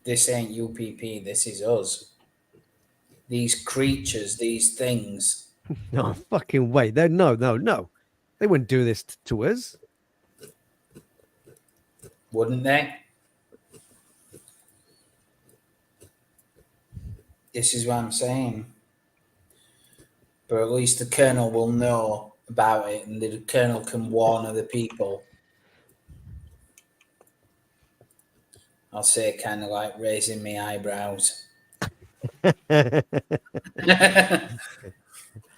This ain't UPP, this is us. These creatures, these things. No fucking way. No. They wouldn't do this to us. Wouldn't they? This is what I'm saying. But at least the colonel will know about it and the colonel can warn other people. I'll say kind of like raising my eyebrows.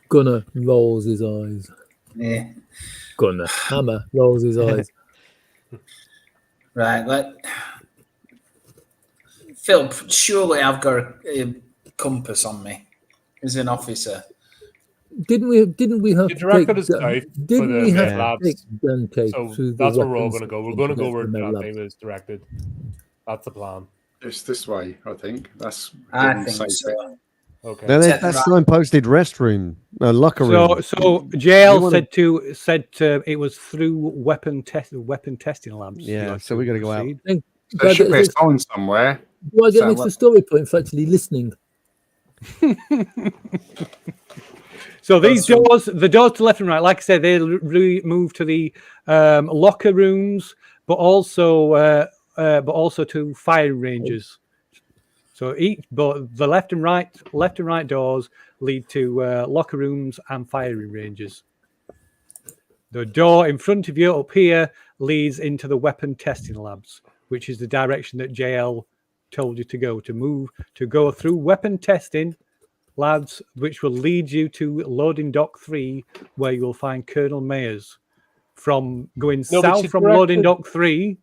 Gunner rolls his eyes. Yeah. Gunner Hammer rolls his eyes. Right, Phil, surely I've got a compass on me as an officer. Didn't we have The to director take? is south for Didn't the we have med to labs. take Dante So through the that's where we're all weapons going to go. We're section going to to go get where to the med Dante labs? was directed. That's the plan. It's this way, I think. That's I getting think safer. so. Okay. No, Set that's right. signposted restroom, locker room. So You JL wanna- said it was through weapon testing labs. Yeah, You had so we gotta go out. proceed. Then, There should be a do sign somewhere. I get So an extra what- story point for actually listening? So these That's doors, the doors to left and right, like I said, they move to the locker rooms, but also to firing ranges. So but the left and right doors lead to locker rooms and firing ranges. The door in front of you up here leads into the weapon testing labs, which is the direction that JL told you to go through weapon testing labs, which will lead you to loading dock 3, where you will find Colonel Mayers from going No, but south she's from directed- loading dock 3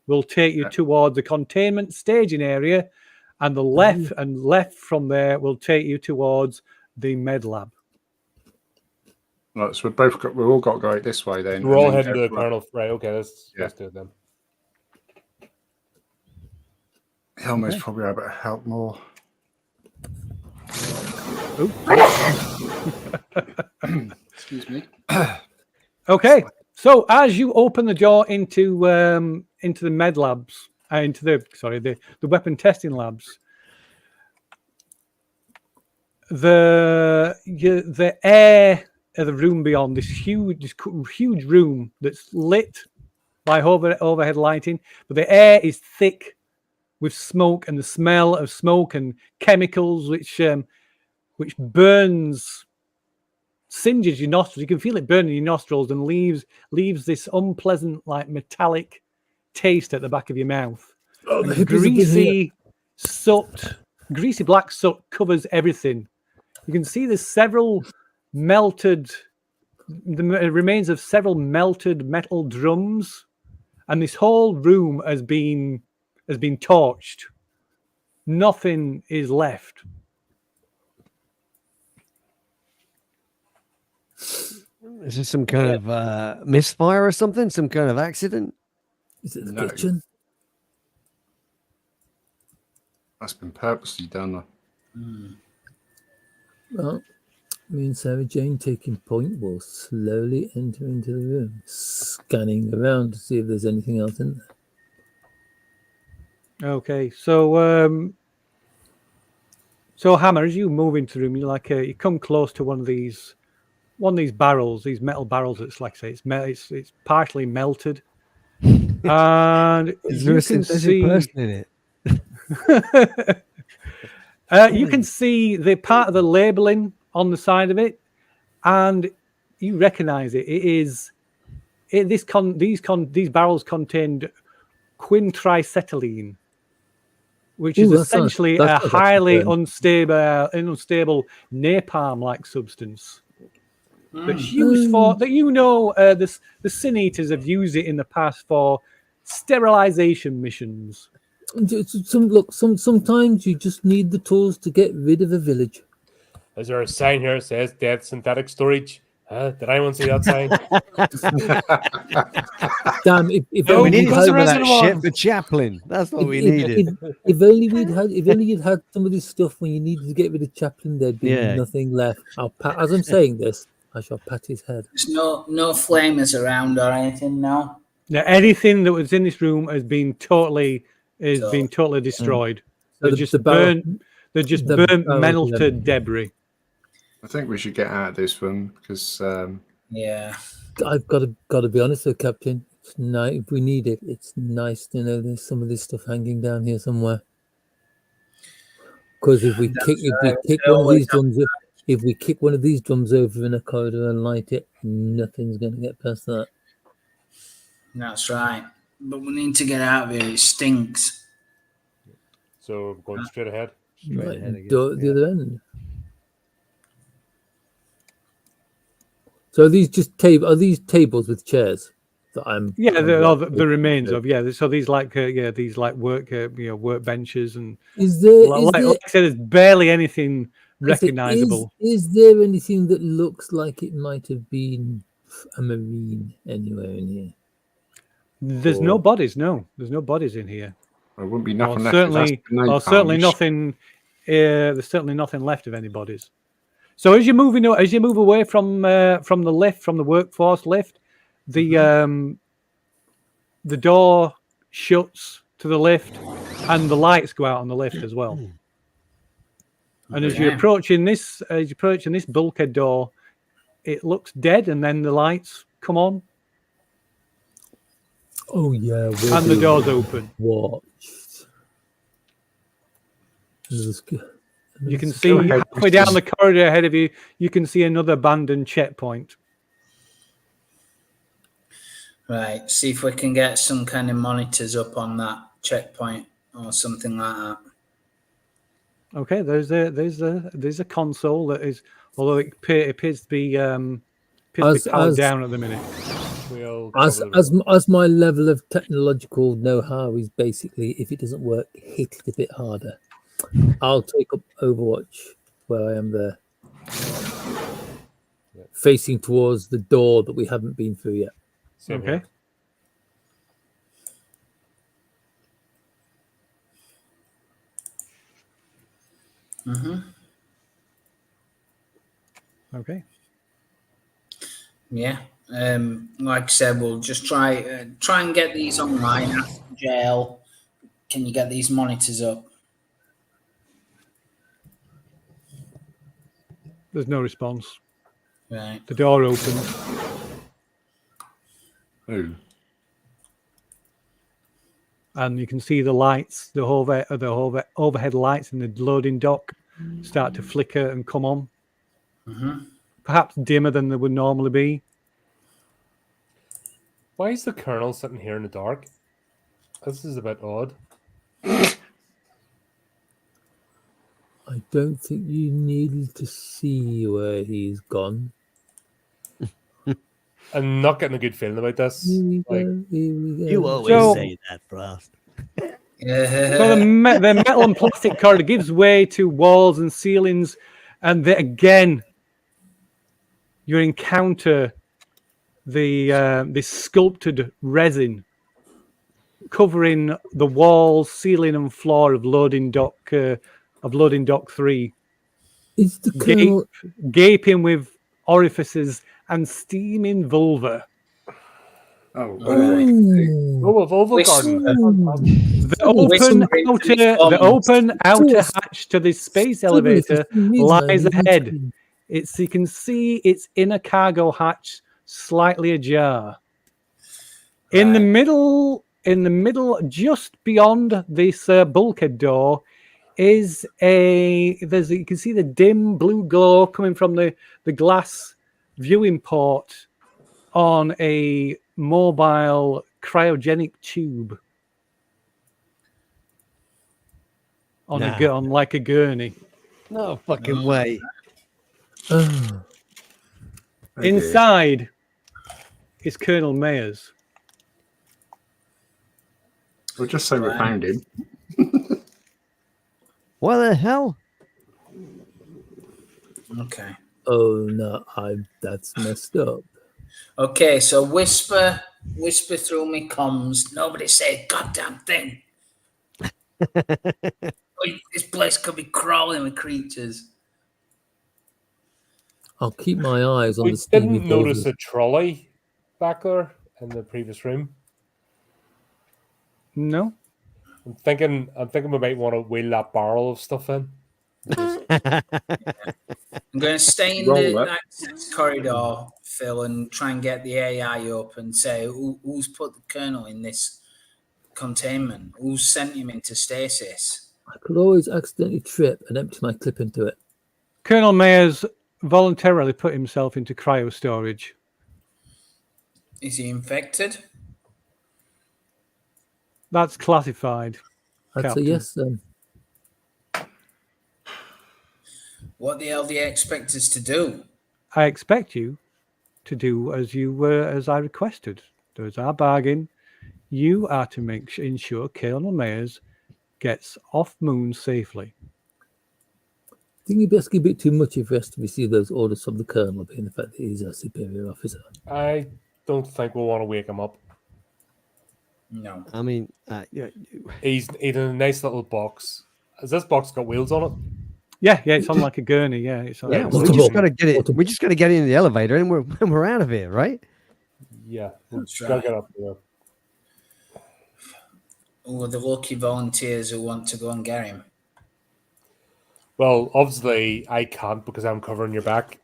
will take you towards the containment staging area, and the left from there will take you towards the med lab. Right, so we've all got to go this way then. We're and all then heading go to the right. Colonel. Right, okay, let's Yeah. do it then. Helmet's probably able to help more. Excuse me. Okay, so as you open the door into the med labs, into the weapon testing labs, the air of the room beyond, this huge room that's lit by overhead lighting, but the air is thick with smoke and the smell of smoke and chemicals which burns, singes your nostrils. You can feel it burning your nostrils and leaves this unpleasant, like metallic taste at the back of your mouth. Oh, And the hippies have been here. greasy black soot covers everything. You can see there's the remains of several melted metal drums, and this whole room has been torched. Nothing is left. Is this some kind of misfire or something? Some kind of accident? Is it the No. kitchen? That's been purposely done. Well, me and Sarah Jane, taking point, will slowly enter into the room, scanning around to see if there's anything else in there. Okay, so Hammer, as you move into the room, you come close to one of these barrels, these metal barrels. That's like I say, it's partially melted, and Is there you a can synthetic see person in it? you can see the part of the labeling on the side of it, and you recognize it. These barrels contained quintricetylene, which is essentially a highly unstable napalm-like substance that's used for the Sin Eaters have used it in the past for sterilization missions. Sometimes you just need the tools to get rid of a village. Is there a sign here that says dead synthetic storage? Did anyone see that sign? Damn! If No, We only needed we'd some had- of that shit ones. for Chaplin. That's what we if- needed. If only you'd had some of this stuff when you needed to get rid of Chaplin, there'd be Yeah. nothing left. As I'm saying this, I shall pat his head. There's no flamers around or anything now. Now, anything that was in this room has been totally destroyed. So They're just burnt barrels, melted debris. I think we should get out of this room because Yeah. I've got to be honest with Captain. It's nice if we need it. It's nice to know there's some of this stuff hanging down here somewhere. Because if we kick one of these drums over in a corridor and light it, nothing's going to get past that. That's right. But we need to get out of here. It stinks. So going straight ahead. Right, ahead, I guess, door at the other end. So are these just tables with chairs that I'm? The remains of So these work work benches and Is there? like I said, there's barely anything recognizable. Is there anything that looks like it might have been a marine anywhere in here? There's no bodies. No, there's no bodies in here. there wouldn't be Or nothing left. certainly nothing. There's certainly nothing left of any bodies. So as you move away from the lift, from the workforce lift, the door shuts to the lift, and the lights go out on the lift as well. And as you're approaching this bulkhead door, it looks dead, and then the lights come on, Oh yeah, and the door's open. watched. You can see halfway down the corridor ahead of you, you can see another abandoned checkpoint. Right. See if we can get some kind of monitors up on that checkpoint or something like that. Okay, there's a console that is, although it appears to be powered down at the minute. We'll As cover the- as my level of technological know-how is basically, if it doesn't work, hit it a bit harder. I'll take up Overwatch where I am there, facing towards the door that we haven't been through yet. Same Okay. here. Okay. Yeah. Like I said, we'll just try and get these online after jail. Can you get these monitors up? There's no response. Right. The door opens. Oh, And you can see the lights, the overhead lights in the loading dock start to flicker and come on. Perhaps dimmer than they would normally be. Why is the Colonel sitting here in the dark? This is a bit odd. I don't think you needed to see where he's gone. I'm not getting a good feeling about this. Here we Like, go. Here we go. You always So- say that, Frost. So the metal and plastic corridor gives way to walls and ceilings, and again, you encounter this sculpted resin covering the walls, ceiling, and floor of loading dock 3, Is the Colonel? gaping with orifices and steaming vulva. oh, Oh, a Volvo Whistle. garden. The open outer Force. hatch to this space Sorry, elevator for some reason I lies need ahead. to- You can see its inner cargo hatch slightly ajar. In the middle, just beyond this bulkhead door, is you can see the dim blue glow coming from the glass viewing port on a mobile cryogenic tube on on like a gurney. No fucking way. Oh, Inside is Colonel Mayers. We'll just say we found him. What the hell? Okay. oh no, that's messed up. Okay, so whisper through me comms. Nobody say a goddamn thing. This place could be crawling with creatures. I'll keep my eyes on We the steamy didn't notice Volvo. a trolley back there in the previous room. No? I'm thinking we might want to wheel that barrel of stuff in. I'm going to stay in Roll the that. access corridor, Phil, and try and get the AI up and say who's put the Colonel in this containment? Who's sent him into stasis? I could always accidentally trip and empty my clip into it. Colonel Mayers voluntarily put himself into cryo storage. Is he infected? That's classified. I'd Captain. say yes then. What the hell do you expect us to do? I expect you to do as I requested. There's our bargain. You are to ensure Colonel Mayers gets off Moon safely. I think you'd be asking a bit too much if we has to receive those orders from the Colonel, being the fact that he's a superior officer. I don't think we'll want to wake him up. No. I mean, He's in a nice little box. Has this box got wheels on it? Yeah, it's on like a gurney. Yeah, it's on. yeah, Well, we Multiple. just gotta get it. We just gotta get in the elevator, and we're out of here, right? Yeah, That's gotta right. get up there. Who are the lucky volunteers who want to go and get him? Well, obviously I can't because I'm covering your back.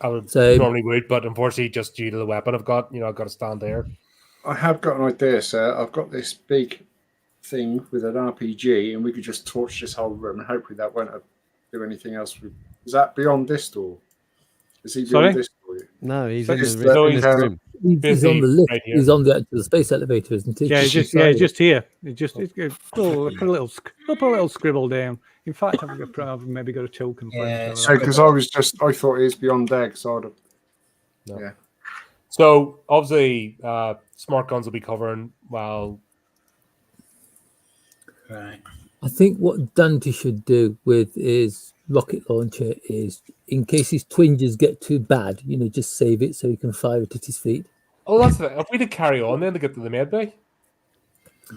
I would Same. normally would, but unfortunately, just due to the weapon I've got, I've got to stand there. I have got an idea, sir. I've got this big thing with an RPG, and we could just torch this whole room, and hopefully that won't do anything else. Is that beyond this door? Is he beyond Sorry? this door? No, he's So in it's the the- in this uh, room. He's Busy on the lift. right here. He's on the space elevator, isn't he? Yeah, it's just here. Put a little scribble down. In fact, I've maybe got a token for Yeah, him. So, because I thought it is beyond there, because I'd have. No. Yeah. So obviously, smart guns will be covering while. Right. I think what Dante should do with his rocket launcher is, in case his twinges get too bad, just save it so he can fire it at his feet. Oh, that's it. If we to carry on then to get to the med bay.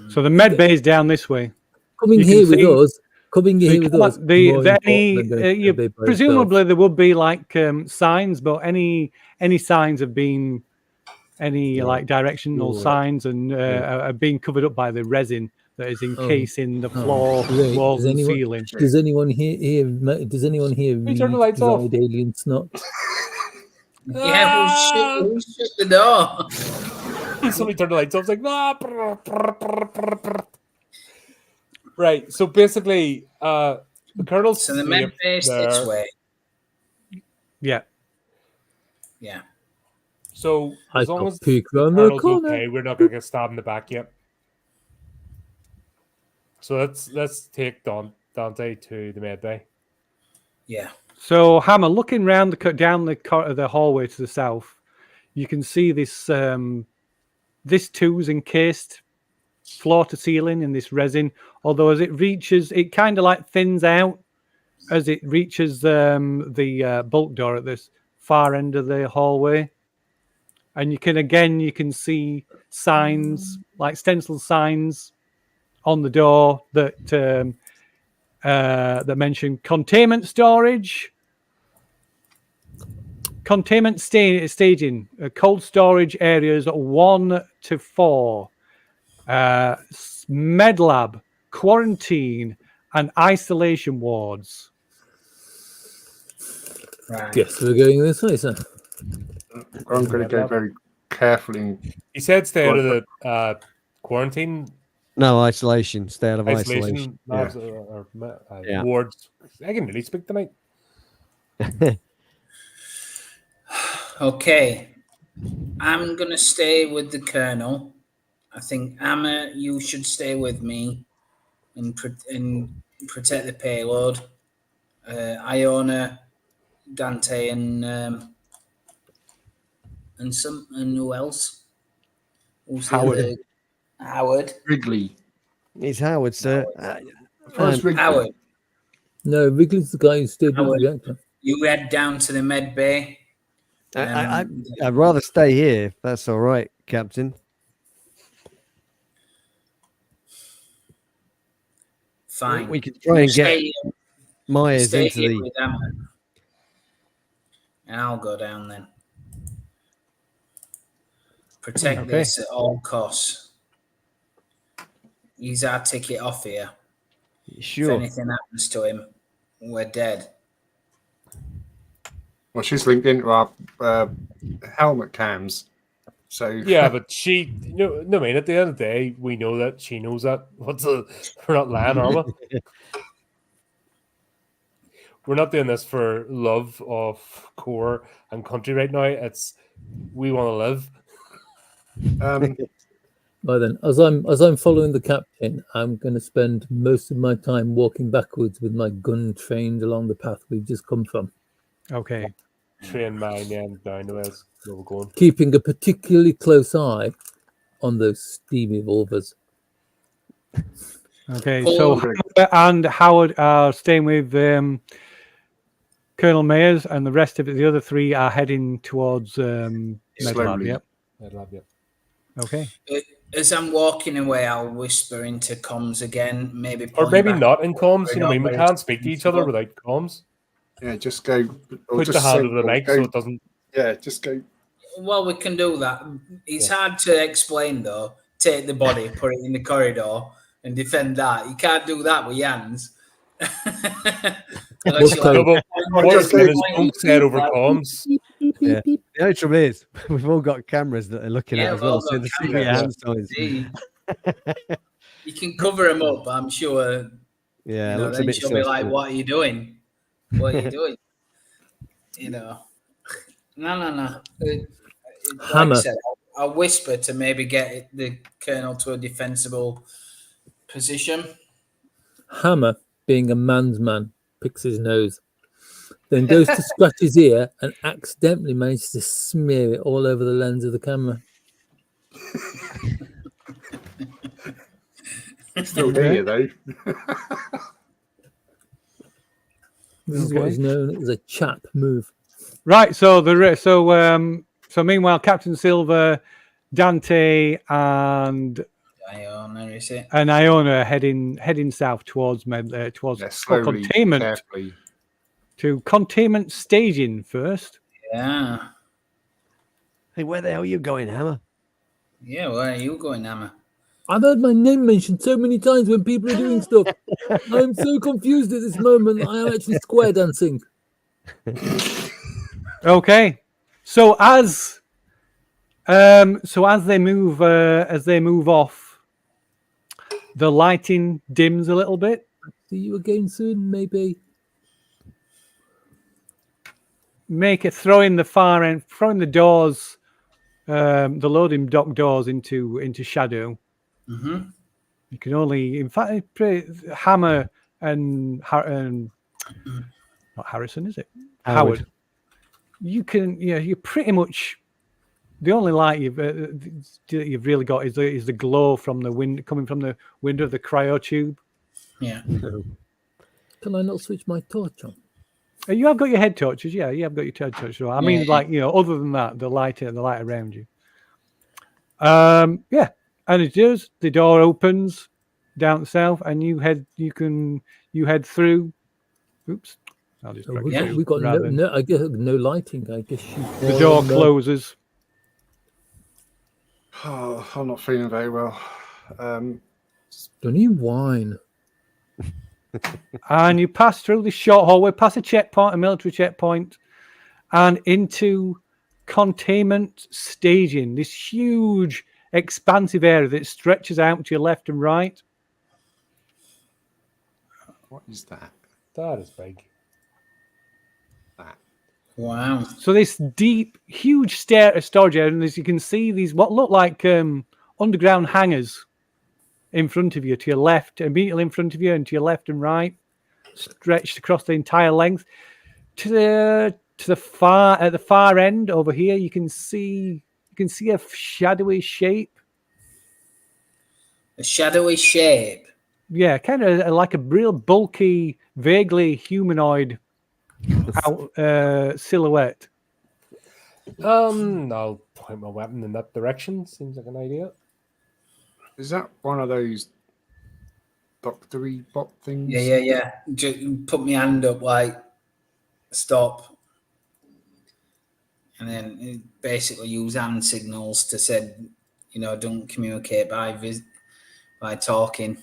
So the med bay is down this way. Coming You can here with see- us. Coming So here you with can't- us. the more any important than going to you, the med bay by presumably itself. there would be like signs, but any signs have been like directional signs and are being covered up by the resin that is encasing the floor, walls, and ceiling. Does anyone here? Does anyone here We read turn the lights off. Desired Alien Snot? Yeah, we'll shut the door. Somebody turned the lights off. It's like, ah, brr, brr, brr, brr, brr. Right. So basically, the colonel's So the med base this there. way. Yeah. Yeah. So I as long got as the peek round the colonel's corner. okay, we're not going to get stabbed in the back yet. So let's take Dante to the med bay. Yeah. So Hammer, looking round down the hallway to the south, you can see this this too is encased floor to ceiling in this resin. Although as it reaches, it kind of like thins out as it reaches the bulk door at this far end of the hallway. And you can see signs, like stencil signs on the door that that mention containment storage, containment staging, cold storage areas 1 to 4, med lab, quarantine, and isolation wards. Right. Guess we're going this way, sir. I'm going to go very carefully. He said stay out of the quarantine No, isolation. Stay out of isolation. isolation labs or Yeah. wards. I can really speak tonight. Okay. I'm going to stay with the colonel. I think, Amma, you should stay with me and protect the payload. Iona, Dante, and who else? Who's the Howard. other? Howard. Wrigley. It's Howard, sir. First Wrigley. Howard, No, Wrigley's the guy who stayed with the reactor. you head down to the med bay. I'd rather stay here, if that's all right, Captain. Fine. We could try and get Stay Myers into here the. with Amma. And I'll go down then. Protect Okay. this at all costs. He's our ticket off here. Sure. If anything happens to him, we're dead. Well, she's linked into our helmet cams. So Yeah, but she, no, I mean, at the end of the day, we know that she knows that. We're not lying, are we? We're not doing this for love of core and country right now. It's we want to live. Right then, as I'm following the captain, I'm going to spend most of my time walking backwards with my gun trained along the path we've just come from, Okay. Train mine and down the west where we're going. keeping a particularly close eye on those steamy vulvas. Okay. Oh. So Hammer and Howard are staying with Colonel Mayers, and the rest of the other three are heading towards Medlab. Slowly. Yep. I'd love you. Okay. As I'm walking away, I'll whisper into comms again, maybe. Or point maybe back- not in comms. You know, I mean, we Where can't it's speak to each other without comms. yeah, just go. Or Put just the hand say- over the mic go- so it doesn't. Yeah, just go. Well, we can do that. It's hard to explain, though. Take the body, put it in the corridor, and defend that. You can't do that with your hands. Unless you're No, like, but what if it's don't say it over comms? Yeah. The only trouble is, we've all got cameras that are looking Yeah, at as we've all well. So got the see cameras. your hand signs. See, you can cover them up, I'm sure. Yeah, it You know, looks a then bit she'll be like, sus. "What are you doing? What are you doing?" You know. No. Like Hammer. I said, I'll whisper to maybe get the colonel to a defensible position. Hammer, being a man's man, picks his nose. then goes to scratch his ear and accidentally manages to smear it all over the lens of the camera. Still here though. This is what is known as a chap move. Right. So meanwhile, Captain Silver, Dante, and Iona, is it? and Iona are heading south towards Slowly, containment. carefully. To containment staging first. Yeah. Hey, where the hell are you going, Hammer? Yeah, where are you going, Hammer? I've heard my name mentioned so many times when people are doing stuff. I'm so confused at this moment. I am actually square dancing. Okay. So as they move off, the lighting dims a little bit. See you again soon, maybe. Make it throwing the doors, the loading dock doors into shadow. Mm-hmm. You can only, in fact, Hammer and not Harrison, is it? Howard. You can, you pretty much. The only light you've really got is the glow from the wind coming from the window of the cryo tube. Yeah. Can I not switch my torch on? You have got your head torches, yeah. You have got your head torches. I mean, other than that, the light around you. Yeah, and it does. The door opens down south, and you head through. Oops, I'll just. We got no. I guess no lighting. I guess the door closes. Oh, I'm not feeling very well. Don't you whine? And you pass through this short hallway, past a military checkpoint, and into containment staging. This huge, expansive area that stretches out to your left and right. What is that? That is big. That. Wow. So this deep, huge storage area, and as you can see, these what look like underground hangars in front of you, to your left, immediately in front of you, and to your left and right, stretched across the entire length. To the far end over here, you can see a shadowy shape. A shadowy shape. Yeah, kind of like a real bulky, vaguely humanoid silhouette. I'll point my weapon in that direction. Seems like an idea. Is that one of those doctory bot things? Yeah. Just put my hand up, like, stop. And then basically use hand signals to say, don't communicate by talking.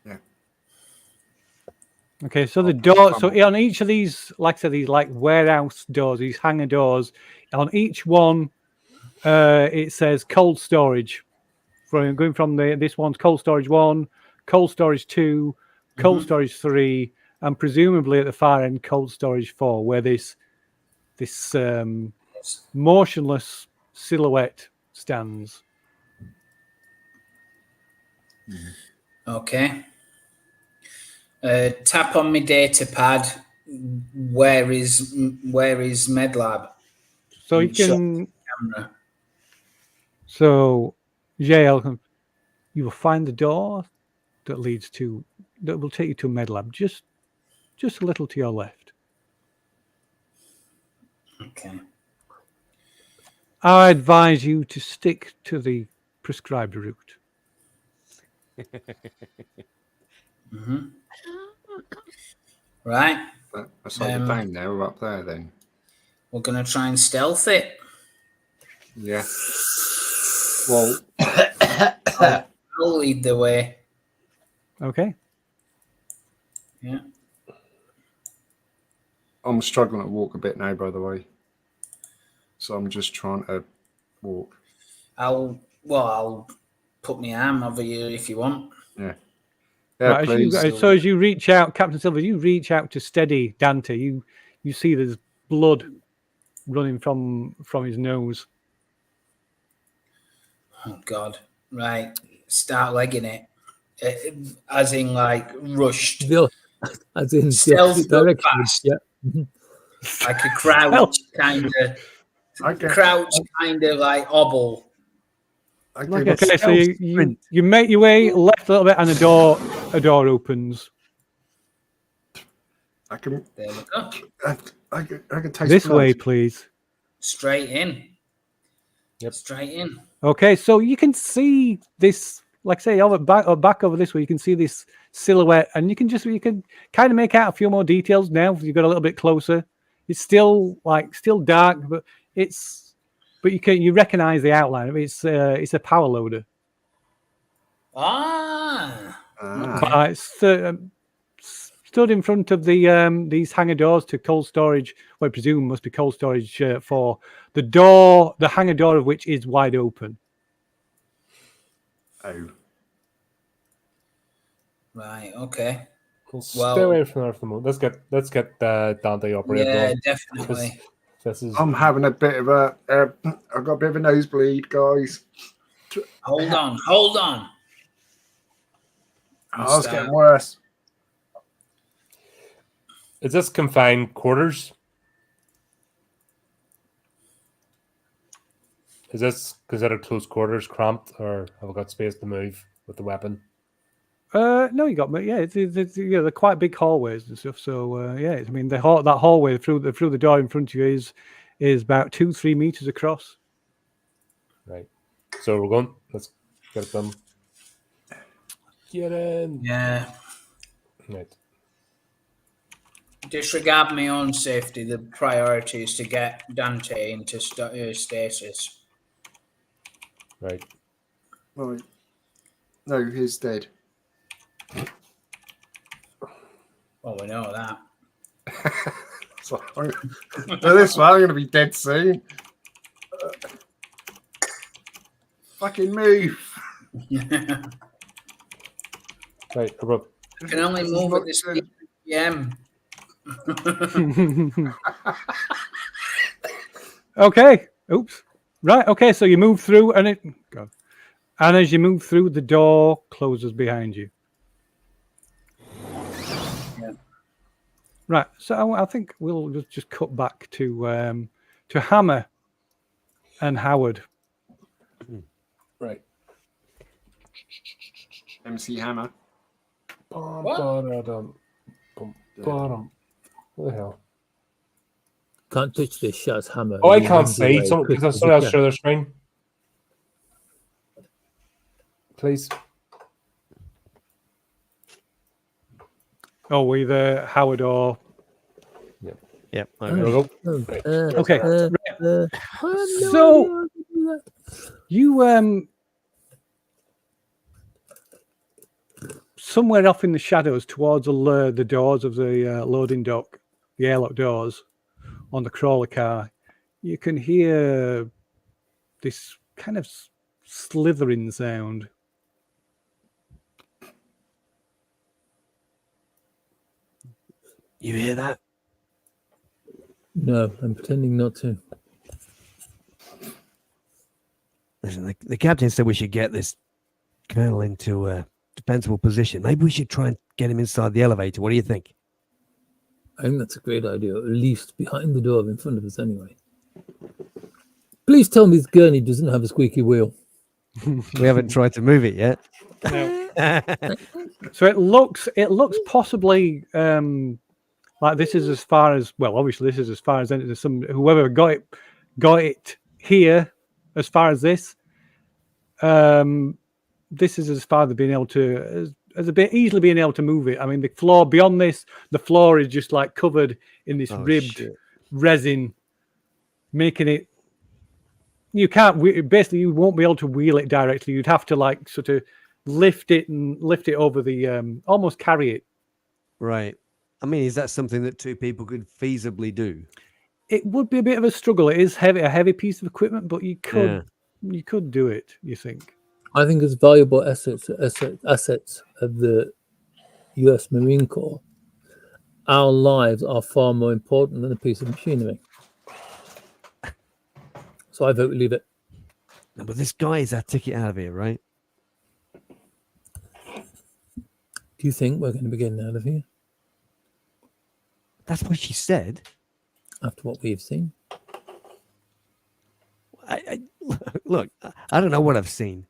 Yeah. Okay, so the door. So on each of these, like I said, these like warehouse doors, these hangar doors, on each one, it says cold storage. Going from this one's cold storage 1, cold storage 2, cold storage 3, and presumably at the far end, cold storage 4, where this motionless silhouette stands. Okay. Tap on my data pad. Where is MedLab? So you can. Camera. So, JL, you will find the door that will take you to MedLab, just a little to your left. Okay. I advise you to stick to the prescribed route. Right. That's like down there or up there then. We're going to try and stealth it. Yeah. Well, I'll lead the way. Okay. Yeah. I'm struggling to walk a bit now, by the way. So I'm just trying to walk. I'll put my arm over you if you want. Yeah. Right, please. as you reach out, Captain Silver, you reach out to steady Dante. You see there's blood running from his nose. Oh God! Right, start legging it, as in like rushed. As in the Stealth opposite but direction. fast. Yeah. Mhm. Like a crouch kind of, I get, like obble. I Like get, a- Okay, so Stealth you sprint. make your way left a little bit, and a door opens. I can, There we go. I can taste This blood. way, please. Straight in. Yep. Straight in. Okay, so you can see this, like I say, over back over this way. You can see this silhouette, and you can kind of make out a few more details now. You got a little bit closer. It's still dark, but you recognize the outline. It's a power loader. Ah. Ah. It's stood in front of the these hangar doors to cold storage. Well, I presume must be cold storage for the door, the hangar door of which is wide open. Oh. Right. Okay. We'll stay Well- away from there for the moment. Let's get Dante operated Yeah, on. definitely. This is I'm having a bit of a. I've got a bit of a nosebleed, guys. Hold on. Oh, it's getting worse. is this confined quarters? Is this considered close quarters, cramped, or have I got space to move with the weapon? No, you got me. Yeah, they're quite big hallways and stuff. So yeah, I mean that hallway through the door in front of you is about 2-3 meters across. Right. So we're going. Let's get it done. Get in. Yeah. Right. Disregard my own safety. The priority is to get Dante into stasis. Right. Right. No, he's dead. Well, we know that. So this one, I'm going to be dead soon. Fucking move. Right. Abrupt. I can only move at the speed of PM. Okay. Oops. Right. Okay. So you move through, and as you move through, the door closes behind you. Yeah. Right. So I think we'll just cut back to Hammer and Howard. Right. MC Hammer. What? Bottom. What the hell? Can't touch this, shouts Hammer. Oh, I He can't runs see. away Someone, quick can as somebody else he share their screen? Please. Oh, we either Howard or Yep. There we go. can. Right. okay. I have no So- idea how to do that. You somewhere off in the shadows towards the doors of the loading dock, the airlock doors on the crawler car, you can hear this kind of slithering sound. You hear that? No, I'm pretending not to. Listen, the captain said we should get this colonel into a defensible position. Maybe we should try and get him inside the elevator. What do you think? I think that's a great idea, at least behind the door in front of us anyway. Please tell me this gurney doesn't have a squeaky wheel. We haven't tried to move it yet. So it looks possibly like this is as far as, well, obviously this is as far as whoever got it here as far as this. This is as far as being able to as a bit easily being able to move it. I mean, the floor beyond this, the floor is just like covered in this ribbed shit. resin, making it. You can't basically you won't be able to wheel it directly. You'd have to like sort of lift it over the almost carry it. Right. I mean, is that something that two people could feasibly do? It would be a bit of a struggle. It is a heavy piece of equipment, but you could do it. You think? I think as valuable assets of the US Marine Corps, our lives are far more important than a piece of machinery. So I vote we leave it. No, but this guy is our ticket out of here, right? Do you think we're going to be getting out of here? That's what she said. After what we've seen. Look, I don't know what I've seen,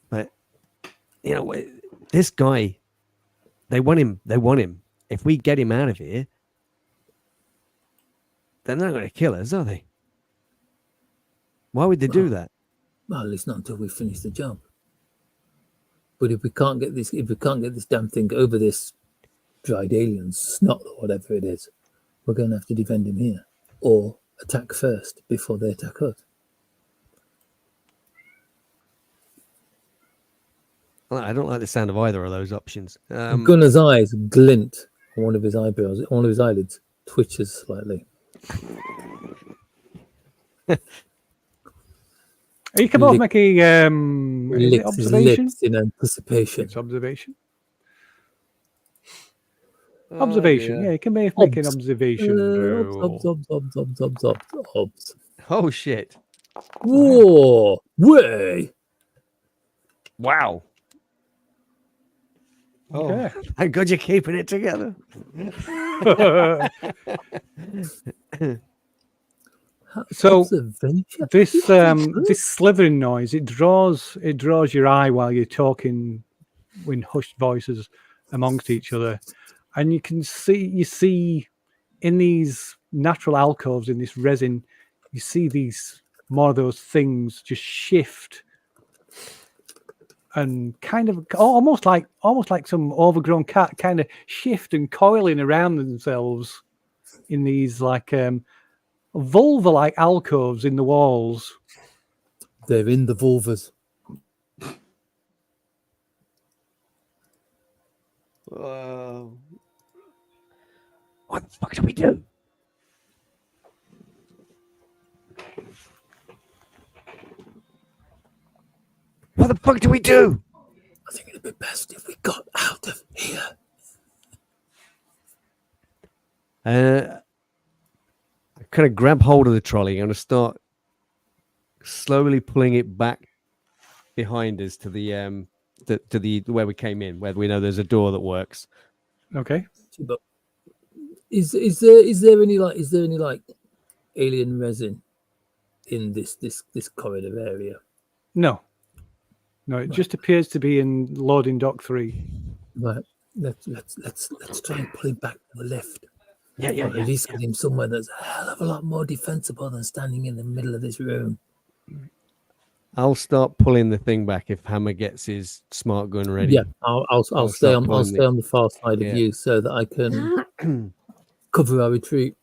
but you know, this guy, they want him. They want him. If we get him out of here, they're not going to kill us, are they? Why would they do that? Well, at least not until we finish the job. But if we can't get this damn thing over this dried alien snot or whatever it is, we're going to have to defend him here, or attack first before they attack us. I don't like the sound of either of those options. Gunner's eyes glint on one of his eyebrows. One of his eyelids twitches slightly. You can both make a Licks his observation. lips in anticipation. It's observation. Observation. Yeah, you can make an observation. Obs. Oh shit! Whoa! Way! Wow. Okay. Oh, thank God you're keeping it together. So Observation? this slithering noise, it draws your eye while you're talking in hushed voices amongst each other, and you see in these natural alcoves in this resin, you see these more of those things just shift and kind of almost like some overgrown cat kind of shift and coiling around themselves in these like vulva-like alcoves in the walls. They're in the vulvas. What the fuck do we do? What the fuck do we do? I think it'd be best if we got out of here. I kind of grab hold of the trolley. I'm going to start slowly pulling it back behind us to the where we came in, where we know there's a door that works. Okay. But is there any alien resin in this corridor area? No, it just appears to be in loading dock 3. Right. Let's try and pull him back to the lift. Yeah. Or at least get him somewhere that's a hell of a lot more defensible than standing in the middle of this room. I'll start pulling the thing back if Hammer gets his smart gun ready. Yeah, I'll stay on the far side of you so that I can cover our retreat.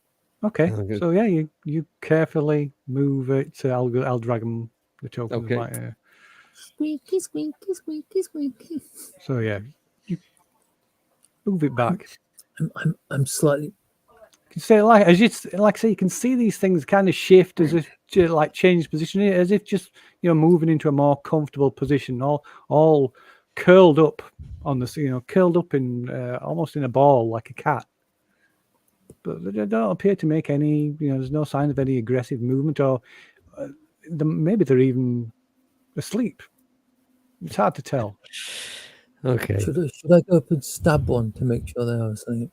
Okay. So yeah, you carefully move it. I'll drag him the token right here. Squeaky, squeaky, squeaky, squeaky. So yeah, you move it back. I'm slightly. You can say like as you like I say, you can see these things kind of shift as if like change position, as if just moving into a more comfortable position, all curled up on the curled up in almost in a ball like a cat. But they don't appear to make any. There's no sign of any aggressive movement, or maybe they're even asleep. It's hard to tell. Okay. Should I go up and stab one to make sure they are asleep?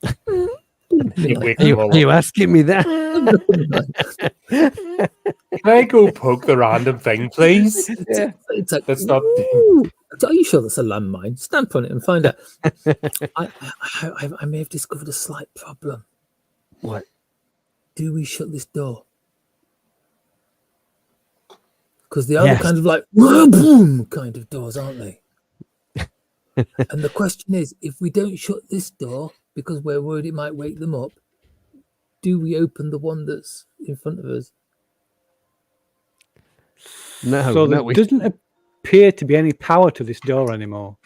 Are you asking me that? Can I go poke the random thing, please? It's like, That's not. Are you sure that's a landmine? Stamp on it and find out. I may have discovered a slight problem. What? Do we shut this door? Because they are kind of like boom kind of doors, aren't they? And the question is, if we don't shut this door because we're worried it might wake them up, do we open the one that's in front of us? No. So there doesn't appear to be any power to this door anymore.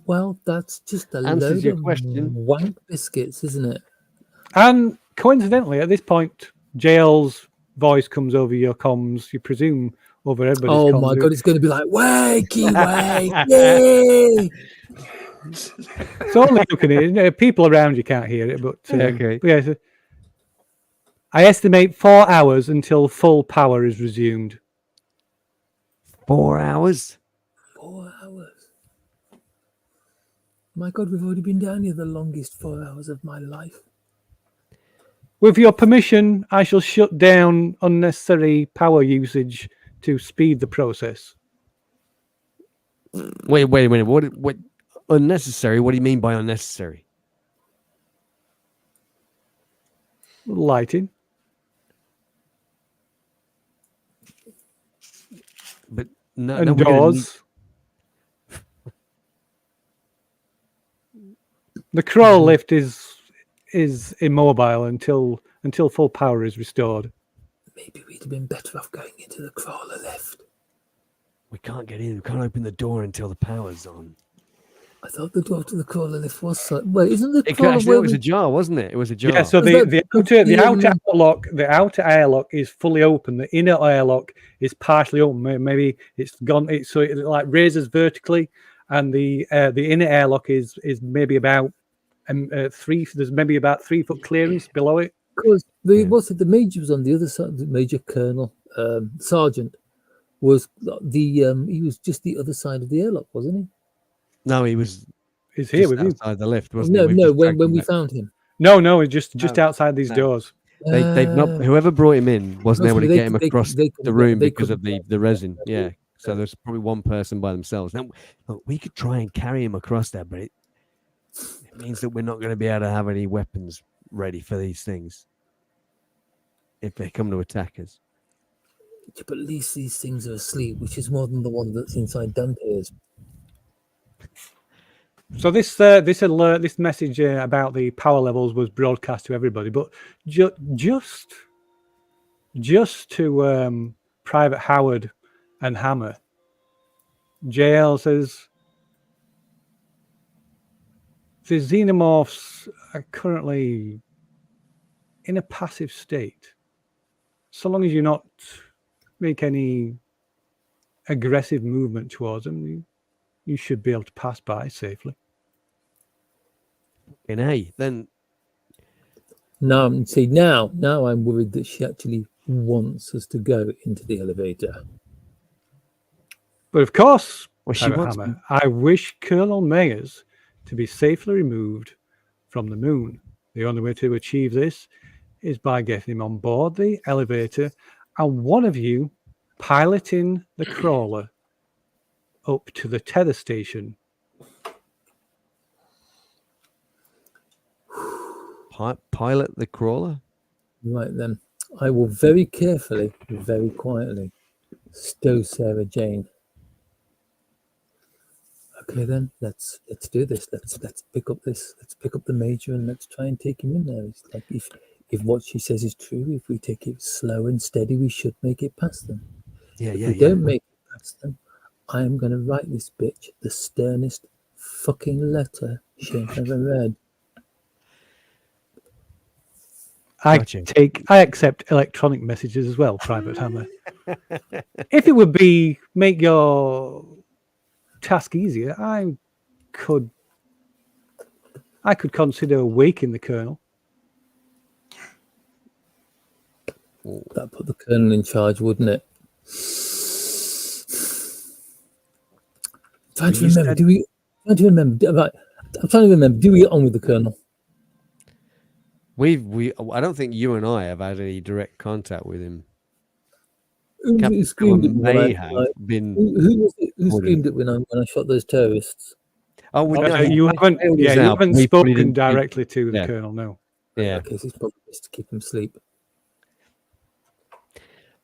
Well, that's just a Answers load your of question. wank biscuits, isn't it? And coincidentally, at this point, JL's voice comes over your comms, you presume over everybody's comms. Oh my God, it's going to be like, wakey, wakey! So only looking at it, people around you can't hear it, but okay. But yeah, so I estimate 4 hours until full power is resumed. 4 hours? 4 hours. My God, we've already been down here the longest 4 hours of my life. With your permission, I shall shut down unnecessary power usage to speed the process. Wait a minute. What unnecessary? What do you mean by unnecessary? Lighting. But no, And we're gonna doors. The crawl lift is immobile until full power is restored. Maybe we'd have been better off going into the crawler lift. We can't get in. We can't open the door until the power's on. I thought the door to the crawler lift was so... Well, isn't the It crawler actually, where it was we... a jar, wasn't it? It was a jar. Yeah, so Was the that outer outer airlock is fully open. The inner airlock is partially open. Maybe it's gone. So it like raises vertically, and the inner airlock is maybe about 3. There's maybe about 3 foot clearance below it. Because the major was on the other side. The major colonel, sergeant, was he was just the other side of the airlock, wasn't he? No, he was. He's here just with you. outside the lift, wasn't No, he? no. When we found him, No, it's just outside these No. doors. They've not. Whoever brought him in wasn't able to they get him could- they across could- they the could- room they because of couldn't the get- resin. Yeah. So there's probably one person by themselves. Now, look, we could try and carry him across there, but it means that we're not going to be able to have any weapons ready for these things if they come to attack us. yeah, but at least these things are asleep, which is more than the one that's inside Dante's. So this message about the power levels was broadcast to everybody, but just to Private Howard and Hammer. JL says the xenomorphs are currently in a passive state. So long as you not make any aggressive movement towards them, you should be able to pass by safely. And hey, then Now I'm worried that she actually wants us to go into the elevator. But of course, well, she Private wants. Hammer, I wish Colonel Mayers to be safely removed from the moon. The only way to achieve this is by getting him on board the elevator and one of you piloting the crawler up to the tether station. Pilot the crawler. Right then, I will very carefully, very quietly stow Sarah Jane. Okay then, let's do this. Let's pick up this. Let's pick up the major and let's try and take him in there. It's like if what she says is true, if we take it slow and steady, we should make it past them. If we don't make it past them, I am going to write this bitch the sternest fucking letter she ain't ever read. I Gotcha. accept electronic messages as well, Private Hammer. If it would make your task easier, I could consider waking the Colonel. That put the Colonel in charge, wouldn't it? I'm trying to remember. Do we get on with the Colonel? I don't think you and I have had any direct contact with him. Who screamed at me when may I, have like, been. who was it who screamed at me when I shot those terrorists? Oh, no, You haven't. Yeah, you haven't We put it spoken in- directly to the yeah. Colonel. No. Yeah, Okay, so it's probably best to keep him asleep.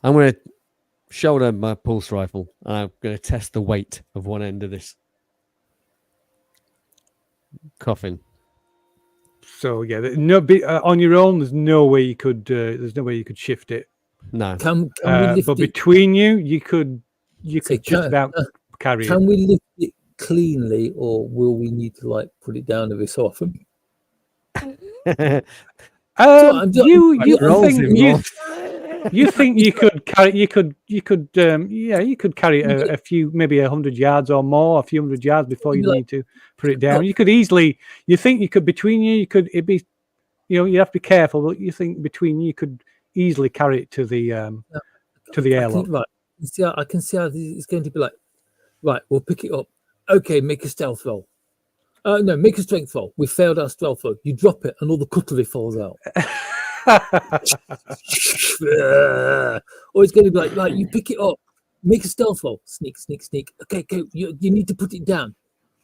I'm going to shoulder my pulse rifle and I'm going to test the weight of one end of this coffin. So yeah, on your own, there's no way you could. There's no way you could shift it. No, Can we lift But it? between you could Say, just about carry it. Can we lift it cleanly, or will we need to like put it down every so often? I'm just- You think you could carry? You could carry a few, maybe 100 yards or more, a few hundred yards before you need to put it down. You could easily. You think you could between you? You could. It'd be, you have to be careful. But you think between you could easily carry it to the airlock. Right. See, I can see how it's going to be like. Right, we'll pick it up. Okay, make a stealth roll. No, make a strength roll. We failed our stealth roll. You drop it, and all the cutlery falls out. Or it's going to be like, you pick it up, make a stealth roll. Sneak, sneak, sneak. Okay, go. You need to put it down.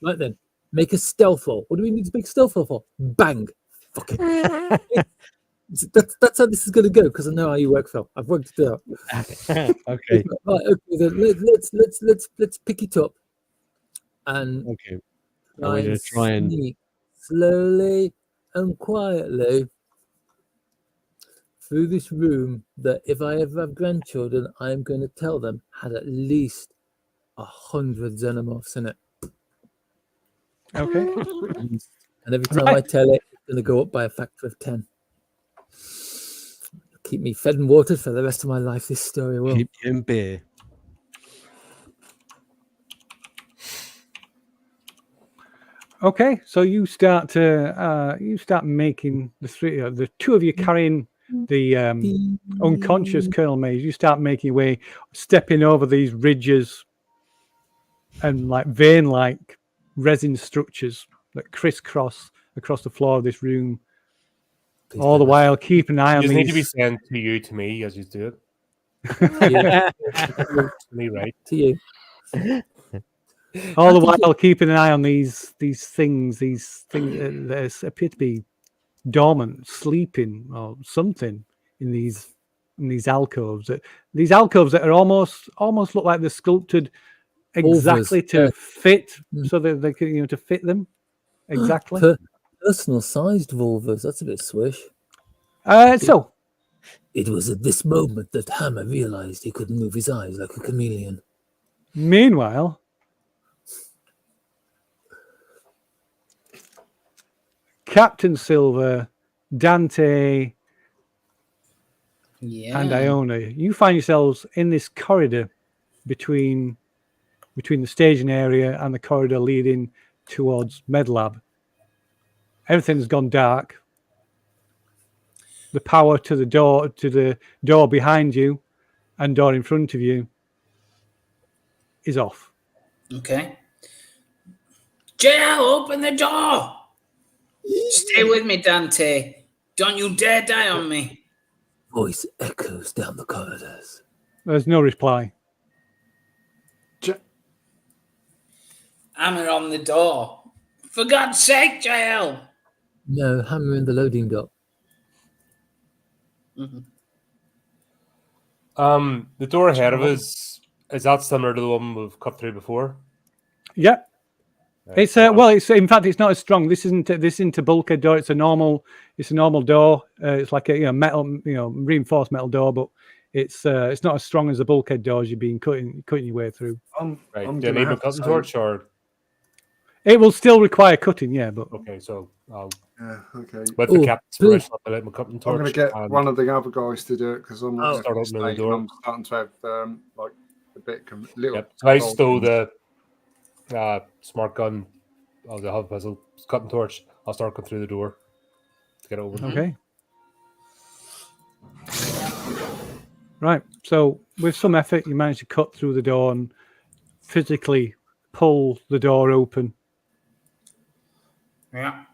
Right then, make a stealth roll. What do we need to make a stealth roll for? Bang. Fuck it. That's how this is going to go, because I know how you work, Phil. I've worked it out. Okay. Right, okay, then let's pick it up and Okay. I'm going to try and sneak slowly and quietly through this room that if I ever have grandchildren, I'm going to tell them had at least 100 xenomorphs in it. Okay. And every time I tell it, it's going to go up by a factor of 10. Keep me fed and watered for the rest of my life, this story will. keep him beer. Okay, so you start making the two of you carrying the unconscious Colonel Mays. You start making your way, stepping over these ridges and like vein-like resin structures that crisscross across the floor of this room. All the while, keep an eye You on just need to be these. sent to you to me as you do it. Yeah, To me, right? to you. All the while, keeping an eye on these things that appear to be dormant, sleeping, or something in these alcoves. These alcoves that are almost look like they're sculpted exactly to fit, so that they can to fit them exactly. Personal sized vulvas. That's a bit swish. So It was at this moment that Hammer realized he could move his eyes like a chameleon. meanwhile, Captain Silver, Dante, and Iona, you find yourselves in this corridor between the staging area and the corridor leading towards MedLab. Everything's gone dark. The power to the door behind you and door in front of you is off. Okay. JL, open the door. Stay with me, Dante. Don't you dare die on me. Voice echoes down the corridors. There's no reply. Hammer on the door. For God's sake, JL. No, Hammer in the loading dock. The door ahead of us, is that similar to the one we've cut through before? Yeah. Right. It's it's in fact it's not as strong. This isn't a bulkhead door. It's a normal door. It's like a metal reinforced metal door, but it's not as strong as the bulkhead doors you've been cutting your way through. Right. Do I need a cutting torch or? It will still require cutting, yeah, but Okay, so I'll okay. with the captain's permission, I'll let my cutting torch. I'm going to get one of the other guys to do it because I'm not start opening the door. I'm starting to have like a bit little. Yep. So I stole the smart gun of the hub vessel cutting torch. I'll start going through the door to get over. okay. Right. So with some effort, you manage to cut through the door and physically pull the door open. Yeah.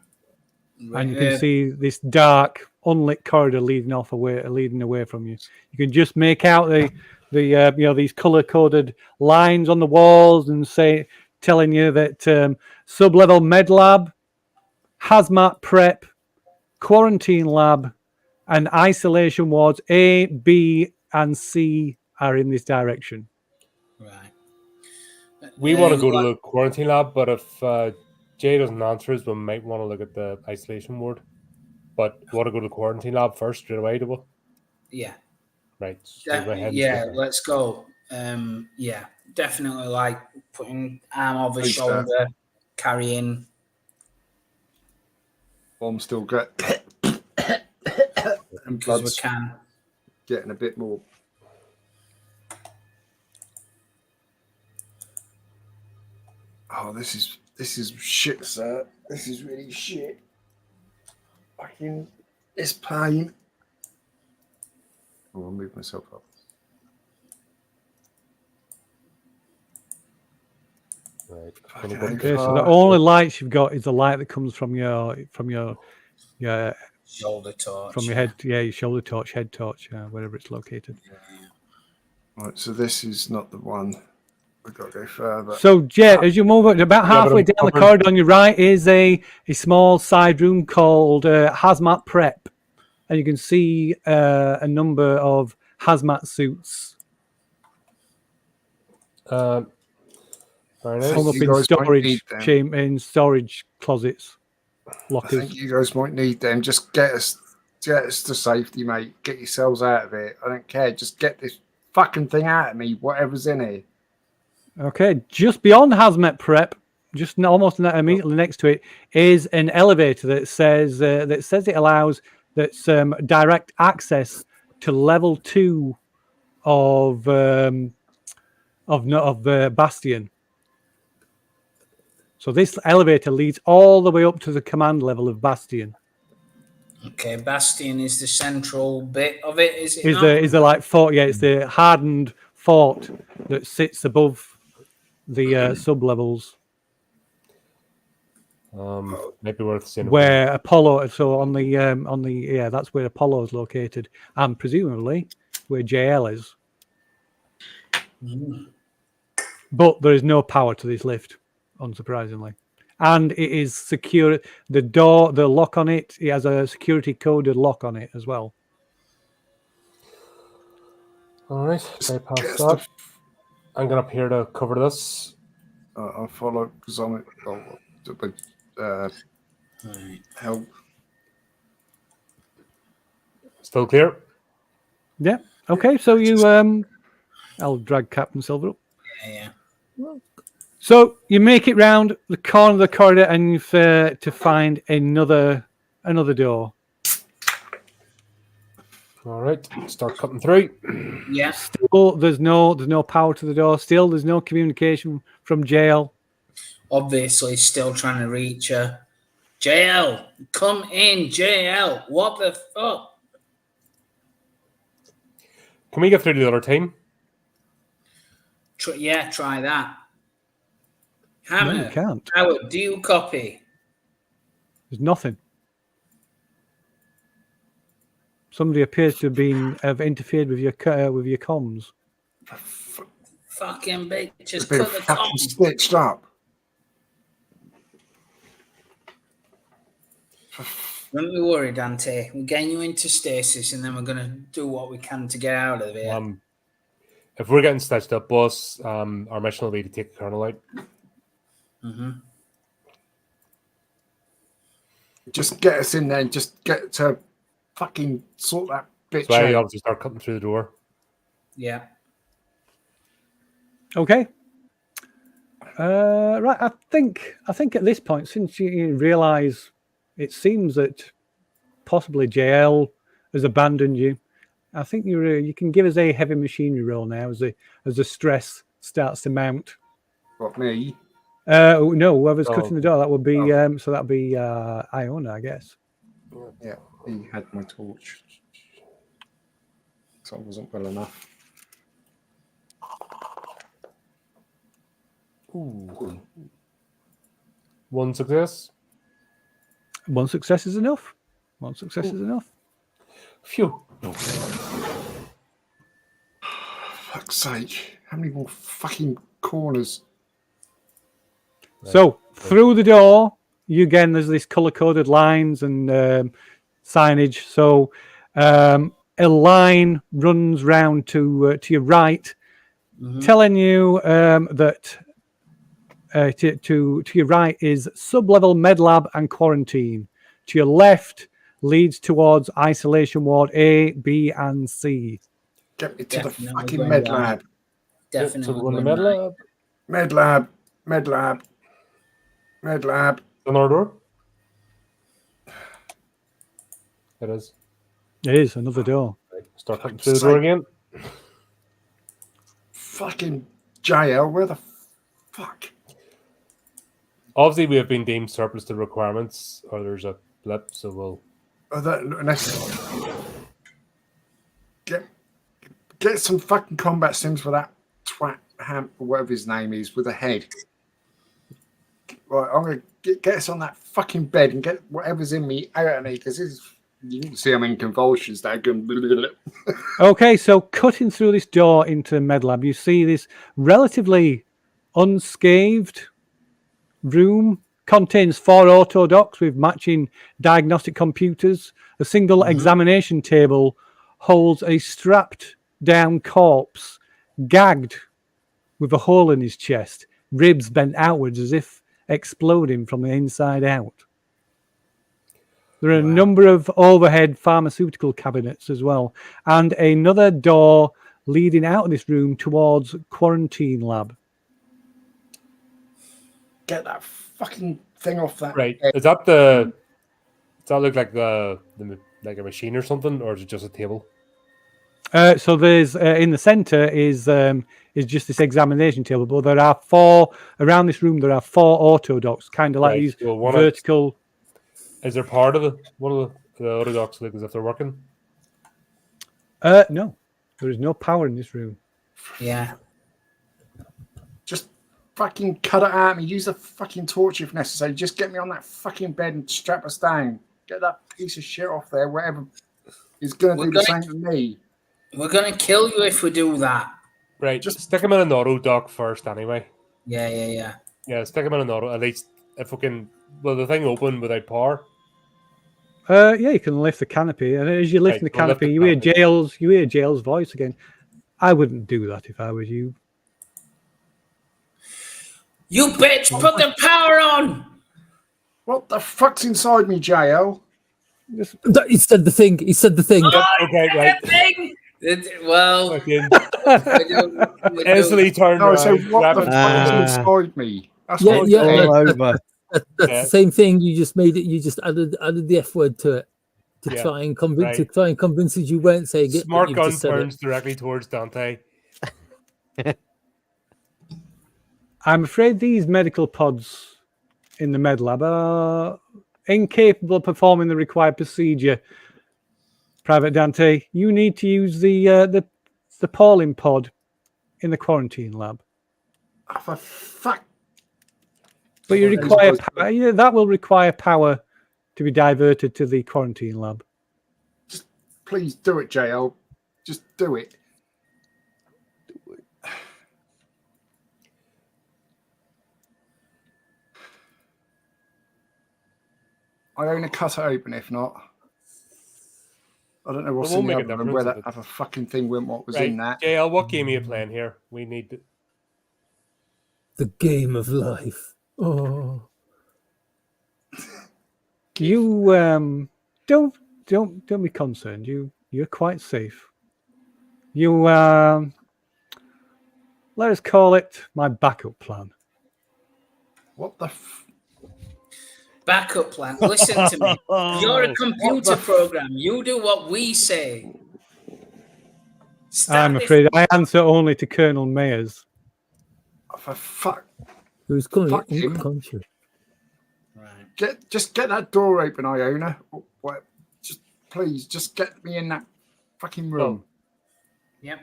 And you can see this dark, unlit corridor leading away from you. You can just make out these color-coded lines on the walls and telling you that sub-level med lab, hazmat prep, quarantine lab, and isolation wards A, B, and C are in this direction. Right. We want to go to the quarantine lab, but if Jay doesn't answer us, we might want to look at the isolation ward. But we want to go to the quarantine lab first, straight away, do we? Yeah. Right. So let's go. Yeah, definitely like putting arm over shoulder, carrying. I'm still getting Because we can. Getting a bit more. Oh, this is shit, sir. This is really shit. Fucking this pain. Oh, I'll move myself up. Right. Okay, so the only lights you've got is the light that comes from your Shoulder torch. from your head, your shoulder torch, head torch, wherever it's located. Right, so this is not the one. We've got to go further. So, Jet, as you move about halfway down the corridor on your right is a small side room called Hazmat Prep. And you can see a number of hazmat suits Very nice. hung up You in guys might need them. in storage closets, I lockers. think you guys might need them. Just get us to safety, mate. Get yourselves out of it. I don't care. Just get this fucking thing out of me, whatever's in here. Okay, just beyond Hazmat Prep, just almost immediately next to it, is an elevator that says it allows direct access to level 2 of Bastion. So this elevator leads all the way up to the command level of Bastion. Okay, Bastion is the central bit of it, is it? Is the like fort? Yeah, it's the hardened fort that sits above the sub levels. Maybe worth seeing Where Apollo, so on the that's where Apollo is located, and presumably where JL is. But there is no power to this lift, unsurprisingly, and it is secure. The lock on it, it has a security coded lock on it as well. All right, bypass that. I'm going up here to cover this. I'll follow because I'm help. Still clear? Yeah. Okay. So you I'll drag Captain Silver up. Yeah. So you make it round the corner of the corridor and you've to find another door. All right, start cutting through. Yeah. Still, there's no power to the door. Still, there's no communication from jail. Obviously, still trying to reach her. JL, come in, JL. What the fuck? Can we get through to the other team? Try that. Hammer, No, you can't. Howard, do you copy? There's nothing. Somebody appears to have interfered with your comms. Fucking bitch, just They're cut the fucking comms. stitched up. Don't be worried, Dante. We're getting you into stasis, and then we're gonna do what we can to get out of here. If we're getting stitched up, boss, our mission will be to take the colonel out. Mm-hmm. Just get us in there and just get to fucking sort that bitch So I out. obviously start cutting through the door. Yeah. Okay. Right. I think at this point, since you realise, it seems that possibly JL has abandoned you. I think you can give us a heavy machinery roll now as the stress starts to mount. What, me? No, whoever's cutting the door, that would be so that'd be Iona, I guess. Yeah, he had my torch. So I wasn't well enough. Ooh. One success. One success is enough. One success is enough. Phew. Fuck's sake. How many more fucking corners? So through the door, there's this color-coded lines and signage. So a line runs round to your right, telling you that to your right is sub-level med lab and quarantine. To your left leads towards isolation ward A, B, and C. Get me to Definitely the fucking going med down. lab. Definitely. So we're going to going med right. lab. Med lab. Med lab. Med lab. Another door? It is. It is another door. Right. Start cutting through the door again. Fucking JL, where the fuck? Obviously, we have been deemed surplus to requirements, or there's a blip, so we'll... Get some fucking combat sims for that twat ham or whatever his name is with a head. Right, I'm going to get us on that fucking bed and get whatever's in me out of me because you can see I'm in convulsions. That Okay, so cutting through this door into the med lab, you see this relatively unscathed room. Contains 4 auto docks with matching diagnostic computers. A single examination table holds a strapped down corpse, gagged with a hole in his chest, ribs bent outwards as if exploding from the inside out. There are a number of overhead pharmaceutical cabinets as well, and another door leading out of this room towards quarantine lab. Get that fucking thing off that. Right. Is that the? Does that look like the like a machine or something, or is it just a table? So there's in the center is just this examination table, but there are 4 around this room. There are 4 auto docks, kind of like these vertical. Is there part of one of the auto docks like as if they're working? No, there is no power in this room. Yeah. Just fucking cut it out me. Use the fucking torch if necessary. Just get me on that fucking bed and strap us down. Get that piece of shit off there. Whatever is going to do the same to me. We're going to kill you if we do that. Right. Just stick him in an auto dock first, anyway. Yeah. Yeah, stick him in an auto. At least if we can. Will the thing open without power? Yeah, you can lift the canopy, and as you're lifting the canopy, you hear Jail's voice again. I wouldn't do that if I was you. You bitch! Put the power on. What the fuck's inside me, JL? He said the thing. He said the thing. Oh, okay, right. Thing. Well, Easily turned around. So what the fuck's inside me? That's all over. That's the same thing. You just made it. You just added the F word to it to try and convince us you weren't saying it. Smart gun turns directly towards Dante. I'm afraid these medical pods in the med lab are incapable of performing the required procedure. Private Dante, you need to use the Pauling pod in the quarantine lab. Oh, for fuck. But you require power. Yeah, that will require power to be diverted to the quarantine lab. Just please do it, JL. Just do it. I only cut it open. If not, I don't know what's in the other room, where that other fucking thing went. What was in that? JL, what game are you playing here? We need the game of life. Oh, you don't be concerned. You're quite safe. You let us call it my backup plan. What the? Backup plan. Listen to me. You're a computer program. You do what we say. I'm afraid I answer only to Colonel Mayers. Oh, for fuck. Who's calling it unconscious? Right. Just get that door open, Iona. What? Just please, just get me in that fucking room. Yep.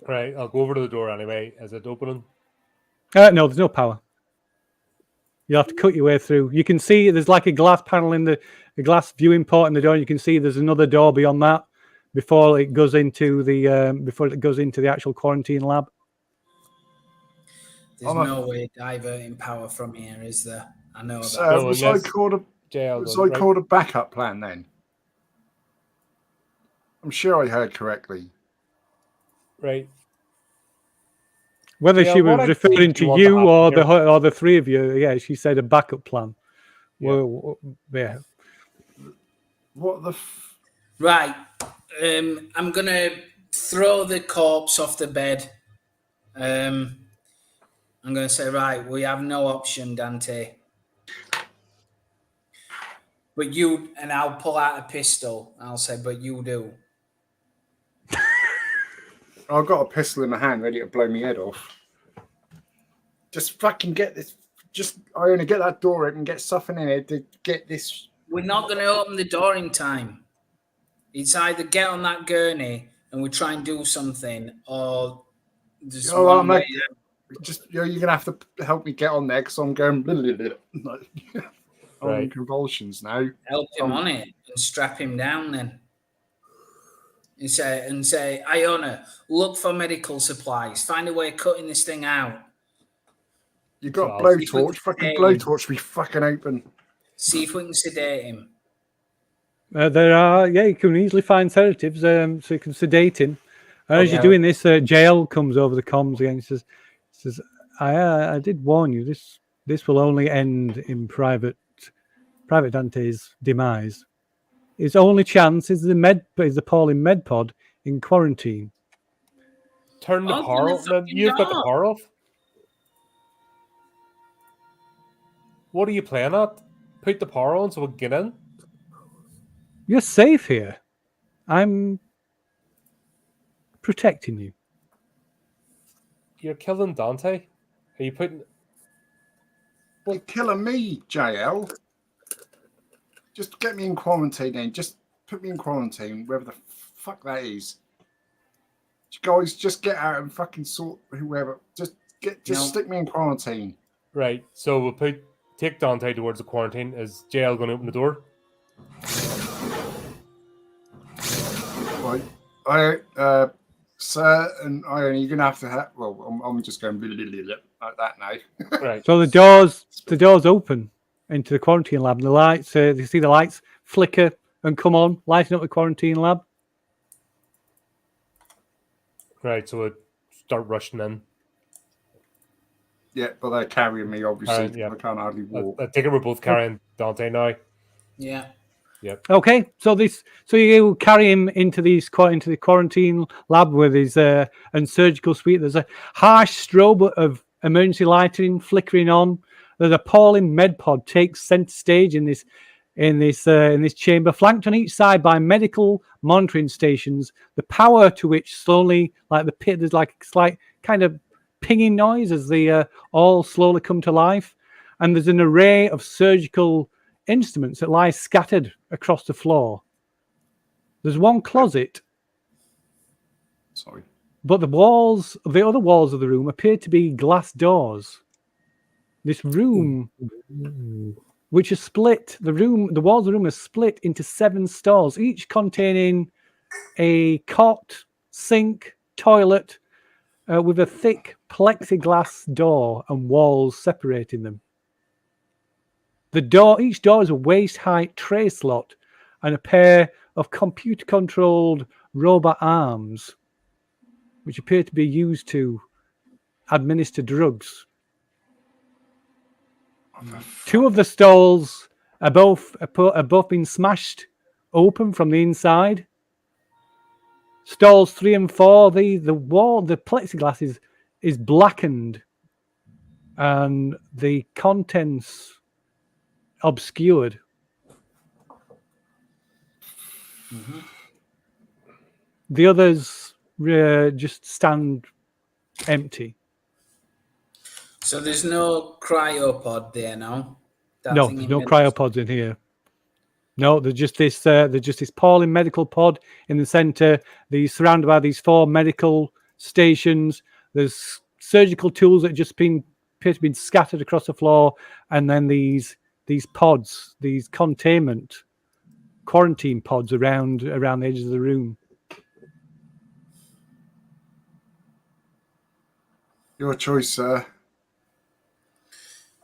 Right, I'll go over to the door anyway. Is it opening? No, there's no power. You'll have to cut your way through. You can see there's like a glass panel in the glass viewing port in the door. And you can see there's another door beyond that before it goes into the actual quarantine lab. There's no way diverting power from here, is there? I know that. So was I called a backup plan then? I'm sure I heard correctly. Right. Whether she was referring to you or the three of you, yeah, she said a backup plan. Yeah. Well, yeah. What the? Right. I'm gonna throw the corpse off the bed. I'm gonna say, right, we have no option, Dante. But you, and I'll pull out a pistol. I'll say, but you do. I've got a pistol in my hand ready to blow my head off. Just fucking get this. I only get that door open, get something in it to get this. We're not going to open the door in time. It's either get on that gurney and we try and do something, or there's one way. Just you're gonna have to help me get on there because I'm going. I'm in Right. convulsions now. Help him on it and strap him down then. And say, Iona, look for medical supplies. Find a way of cutting this thing out. You got So blowtorch, fucking blowtorch, be fucking open. See if we can sedate him. There are, you can easily find sedatives, so you can sedate him. And as Okay. you're doing this, JL comes over the comms again. He says, I did warn you. This will only end in Private Dante's demise. His only chance is the Pauline med pod in quarantine. Turn the Open power the off. No, fucking you've got the door. power off. What are you playing at? Put the power on so we can get in. You're safe here. I'm protecting you. You're killing Dante. Are you putting? You're killing me, JL. Just get me in quarantine then. Just put me in quarantine, wherever the fuck that is. Guys, just get out and fucking sort whoever. Just stick me in quarantine. Right. So we'll take Dante towards the quarantine. Is JL going to open the door? Right. Sir and Ione, you're gonna have to well, I'm just going like that now. Right. So the doors open into the quarantine lab, and the lights. You see the lights flicker and come on, lighting up the quarantine lab. Right. So we start rushing in. Yeah, but they're carrying me obviously. Right, yeah. I can't hardly walk. I take it we're both carrying Dante now. Yeah. Yep. Okay, so you carry him into the quarantine lab with his and surgical suite. There's a harsh strobe of emergency lighting flickering on. There's a Pauline med pod takes center stage in this chamber, flanked on each side by medical monitoring stations. The power to which slowly, like the pit, there's like a slight kind of pinging noise as they all slowly come to life. And there's an array of surgical instruments that lie scattered across the floor. There's one closet. Sorry. But the other walls of the room appear to be glass doors. This room, which is split, the walls of the room are split into 7 stalls, each containing a cot, sink, toilet, with a thick plexiglass door and walls separating them. Each door is a waist-height tray slot and a pair of computer-controlled robot arms, which appear to be used to administer drugs. 2 of the stalls are both been smashed open from the inside. Stalls 3 and 4, the plexiglass is blackened and the contents obscured. Mm-hmm. The others just stand empty. So there's no cryopod there now. No, there's no cryopods in here. No, there's just this Pauline medical pod in the center. These surrounded by these 4 medical stations. There's surgical tools that appear to have been scattered across the floor, and then these pods, these containment quarantine pods around the edges of the room. Your choice, sir.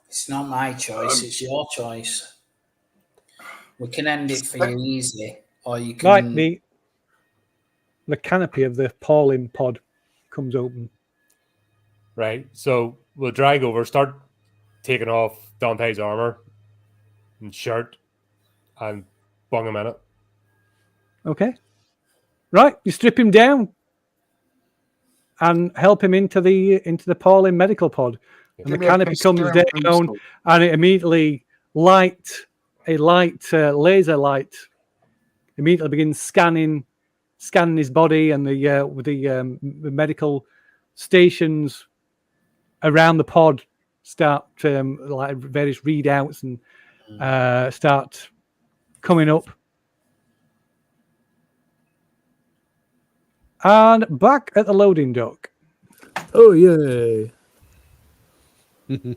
It's not my choice, it's your choice. We can end it for you easily, or you can... Like the canopy of the Pauline pod comes open. Right. So we'll drag over, start taking off Dante's armor and shirt and bung him in it. Okay. Right, you strip him down and help him into the Pauline medical pod. And the canopy comes down, and it immediately a laser light immediately begins scanning his body, and the medical stations around the pod start like various readouts and start coming up. And back at the loading dock. Oh, yay. Do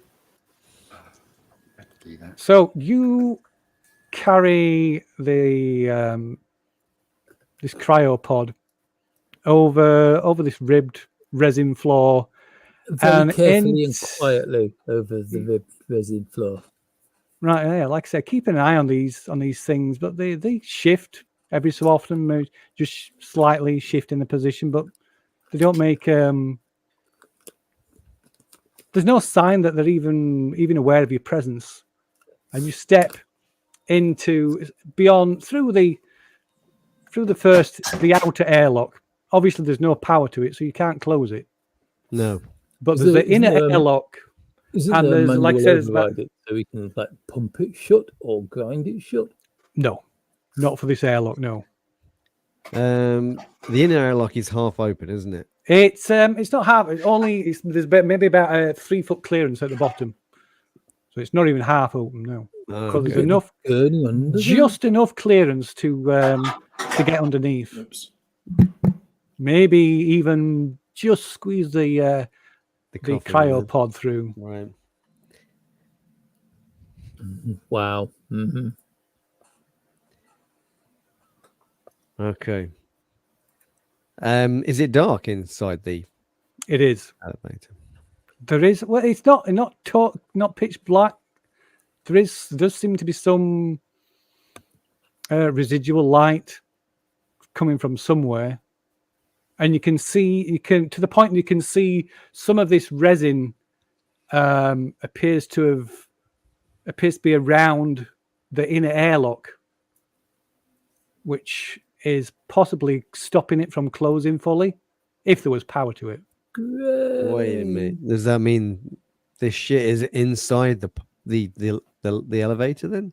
that. So you carry the this cryopod over this ribbed resin floor, Very and carefully and quietly over the resin floor. Right, yeah, like I said, keep an eye on these things, but they shift every so often, maybe just slightly shift in the position, but they don't make. There's no sign that they're even aware of your presence, and you step into beyond through the outer airlock. Obviously, there's no power to it, so you can't close it. No. But there's the inner airlock. Isn't And there a there's, like I manual said, it's about- override it so we can like pump it shut or grind it shut? No, not for this airlock. No, The inner airlock is half open, isn't it? it's not half. There's maybe about a 3-foot clearance at the bottom, so it's not even half open. No, Oh, because there's okay. enough, Gurney under there? just enough clearance to get underneath. Oops. Maybe even just squeeze the coffin, cryopod through. Right. Wow. Mm-hmm. Okay. Is it dark inside the It is. elevator? There is. Well, it's not pitch black. Does seem to be some residual light coming from somewhere, and you can to the point you can see some of this resin appears to be around the inner airlock, which is possibly stopping it from closing fully, if there was power to it. Wait a minute. Does that mean this shit is inside the elevator then?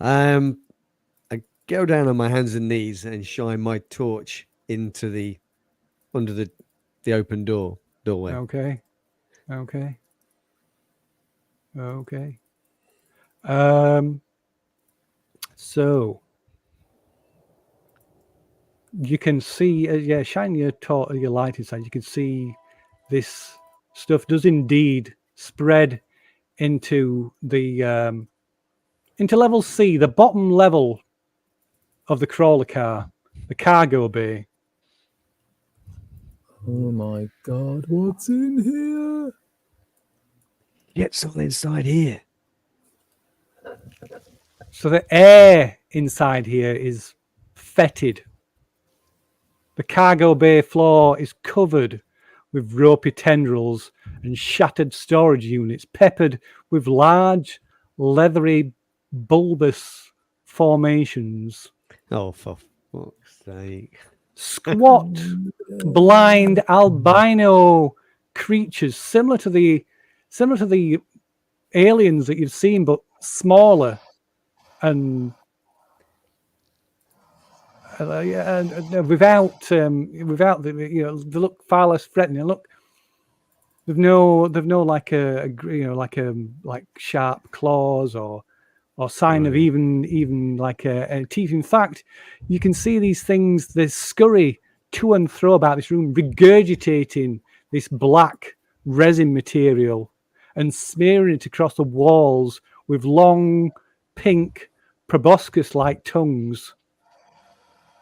I go down on my hands and knees and shine my torch into under the open doorway. Okay. So you can see, shine your light inside. You can see this stuff does indeed spread into the into level C, the bottom level of the crawler car, the cargo bay. Oh my God, what's in here? Get something inside here. So the air inside here is fetid. The cargo bay floor is covered with ropey tendrils and shattered storage units, peppered with large, leathery, bulbous formations. Oh, for fuck's sake. Squat, blind albino creatures similar to the aliens that you've seen, but smaller and without the they look far less threatening. Look, they've no like like sharp claws or sign of even like a teeth. In fact, you can see these things, they scurry to and fro about this room, regurgitating this black resin material and smearing it across the walls with long, pink, proboscis-like tongues.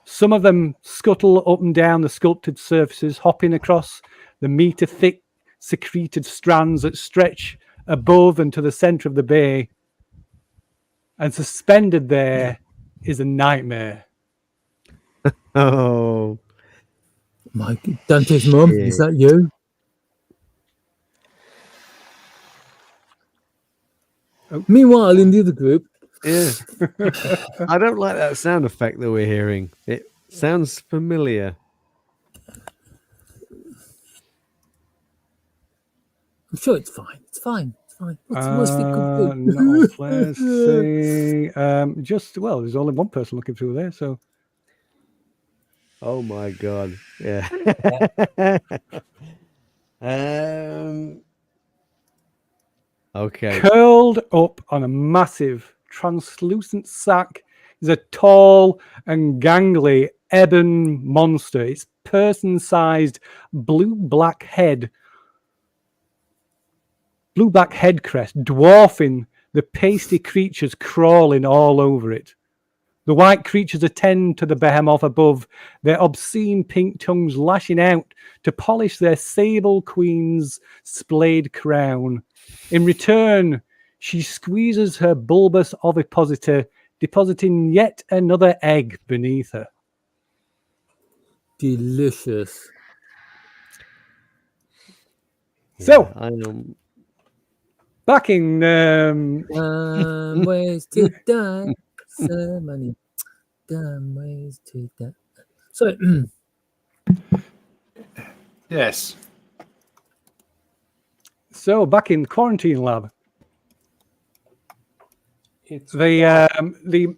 Some of them scuttle up and down the sculpted surfaces, hopping across the meter-thick secreted strands that stretch above and to the center of the bay. And suspended there is a nightmare. Oh. Dante's mum, is that you? Meanwhile, in the other group, Yeah. I don't like that sound effect that we're hearing. It sounds familiar. I'm sure it's fine. It's fine. It's fine. What's the worst it could do? No, let's see. There's only one person looking through there, so. Oh my God. Yeah. Okay. Curled up on a massive translucent sack is a tall and gangly ebon monster. Its person-sized blue-black head crest, dwarfing the pasty creatures crawling all over it. The white creatures attend to the behemoth above, their obscene pink tongues lashing out to polish their sable queen's splayed crown. In return, she squeezes her bulbous ovipositor, depositing yet another egg beneath her. Delicious. So, I know. back in Ways to die. So many damn ways to die. So, Yes. back in quarantine lab, It's the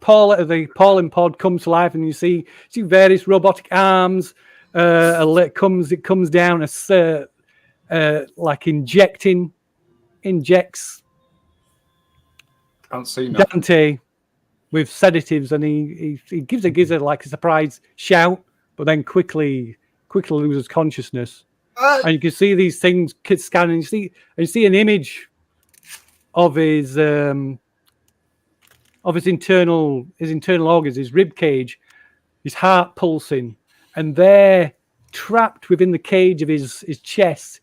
pollen pod comes to life, and you see various robotic arms. It comes down as like injects Can't see nothing. Dante with sedatives, and he gives a like a surprise shout, but then quickly loses consciousness. And you can see these things scanning. You see an image of his internal organs, his rib cage, his heart pulsing, and there, trapped within the cage of his chest,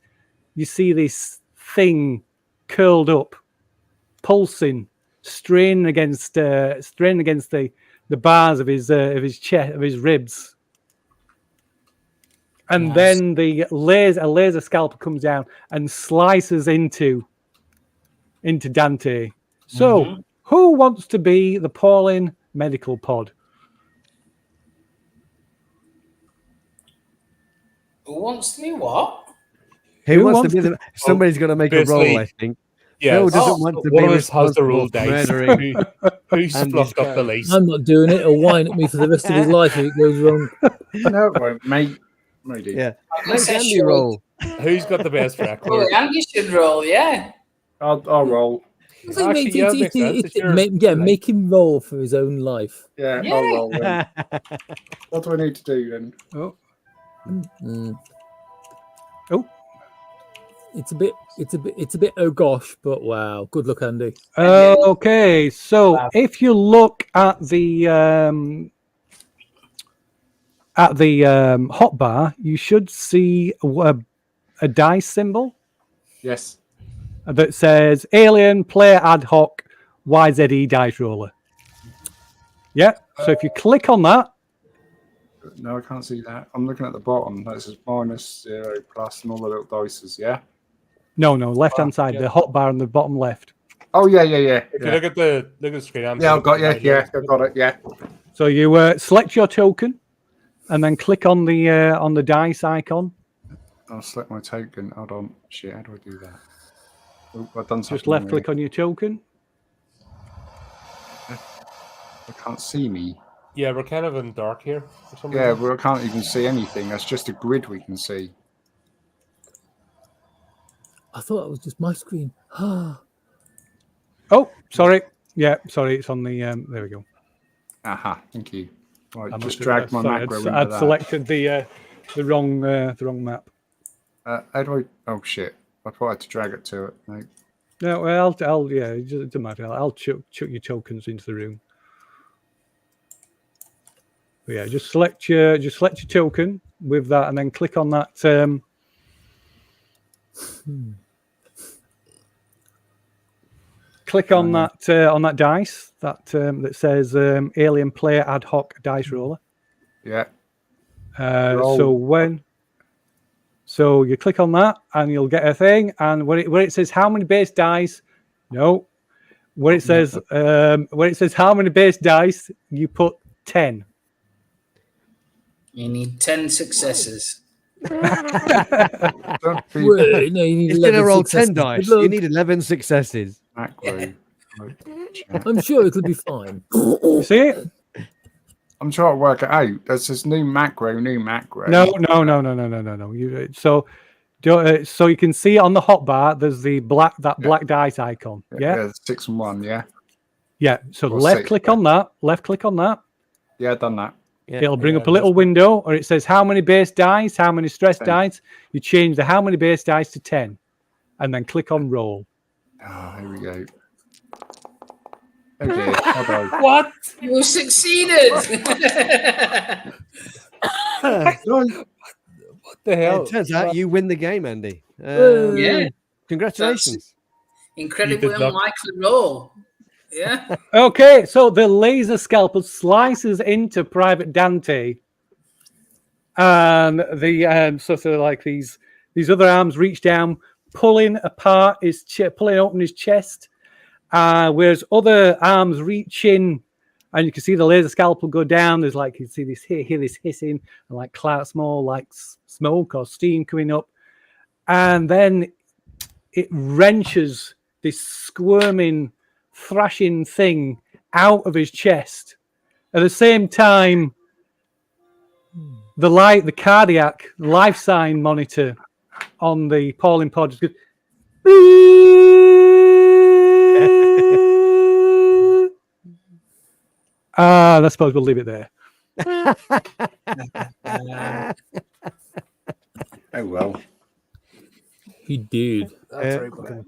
you see this thing curled up, pulsing, straining against the bars of his chest, of his ribs. And Nice. then a laser scalpel comes down and slices into Dante. So, who wants to be the Pauline medical pod? Who wants to be what? Who wants to be the? Somebody's got to make a roll, basically, I think. yeah. Who doesn't want to one be of us has the rule responsible for dice. murdering? Who's Andy's fluffed up the going. least? I'm not doing it. He'll whine at me for the rest of his life if it goes wrong. No, it won't, mate. Maybe. Yeah, I make said Andy sure. roll. Who's got the best Oh, record? Andy should roll, yeah. I'll roll. I think Actually, yeah, makes sense. It's your- make him roll for his own life. Yeah, Yeah. I'll roll then. What do I need to do then? Oh, Mm. Oh. It's a bit oh gosh, but wow. Good luck, Andy. okay. So if you look at the hotbar, you should see a dice symbol Yes. that says Alien Player Ad Hoc YZE Dice Roller. Yeah. So if you click on that, No, I can't see that. I'm looking at the bottom. That says -0 plus and all the little dices, yeah? no, left hand side, the hotbar on the bottom left. Oh, yeah. If you Yeah, look at the screen, I'm I've got you. Yeah, I've got it, yeah. So you select your token, and then click on the dice icon. I'll select my token. Hold on. Shit, how do I do that? Oh, I've done something. Just left click on your token. I can't see me. Yeah, we're kind of in dark here. For some Yeah, reason. well, I can't even see anything. That's just a grid we can see. I thought it was just my screen. Oh, sorry. Yeah, sorry. It's on the. There we go. Aha, thank you. Right, I just must have- drag my sorry, macro into I'd that. selected the wrong map. How do I? Oh shit! I thought I had to drag it to it. No. No, well, I'll yeah, it doesn't matter. I'll chuck your tokens into the room. But yeah, just select your token with that, and then click on that. Click on that dice that says Alien Player Ad Hoc Dice Roller. Yeah. So you click on that, and you'll get a thing. And where it says how many base dice, no. Where it says how many base dice, you put 10. You need 10 successes. Don't be Wait, no, you need He's going to 11 roll successes. 10 dice. Good luck. You need 11 successes. macro. I'm sure it'll be fine. You see it? I'm trying to work it out. There's this new macro. No. So you can see on the hotbar, there's the black dice icon. Yeah. 6 and 1. Yeah. Yeah. So Or left 6, click yeah. on that. Left click on that. Yeah, done that. It'll bring up a little window, or it says how many base dice, how many stress 10. dice. You change the how many base dice to 10, and then click on roll. Oh, here we go. Oh dear. Bye-bye. What? You succeeded. What the hell? It turns out you win the game, Andy. Yeah. Congratulations. Incredibly You did not- unlikely roll. Yeah. Okay, so the laser scalpel slices into Private Dante, and the sort of like these other arms reach down, pulling apart pulling open his chest, whereas other arms reach in, and you can see the laser scalpel go down. There's like you can see this hear this hissing and like small like smoke or steam coming up, and then it wrenches this squirming, thrashing thing out of his chest. At the same time, the cardiac life sign monitor on the Pauling pod just goes. I suppose we'll leave it there. Oh well. He did. That's right, fucking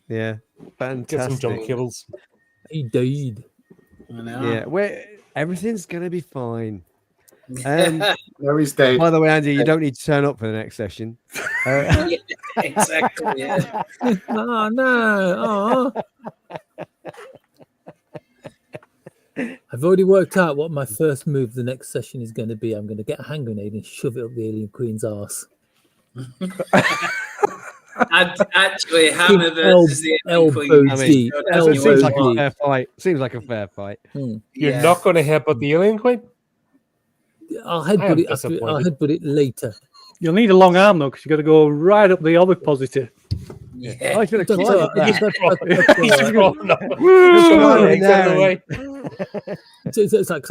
Yeah, get some jump fantastic. cables. He died. I know. Yeah, everything's gonna be fine. No, he's dead. By the way, Andy, you don't need to turn up for the next session. Yeah, exactly. Yeah. Oh no! Oh. I've already worked out what my first move the next session is going to be. I'm going to get a hand grenade and shove it up the alien queen's arse. Actually, Hammer versus the Alien Queen. I mean, elbow it seems like a deep. fair fight. Seems like a fair fight. You're Yeah. not going to headbutt the alien queen? I'll I am headbutt it. I'll disappointed. headbutt it later. You'll need a long arm though, because you got to go right up the ovipositor. Yeah. I should have That's climbed all right. that. He's That's all right. crawling up. Woo! Legs out of the way. It's like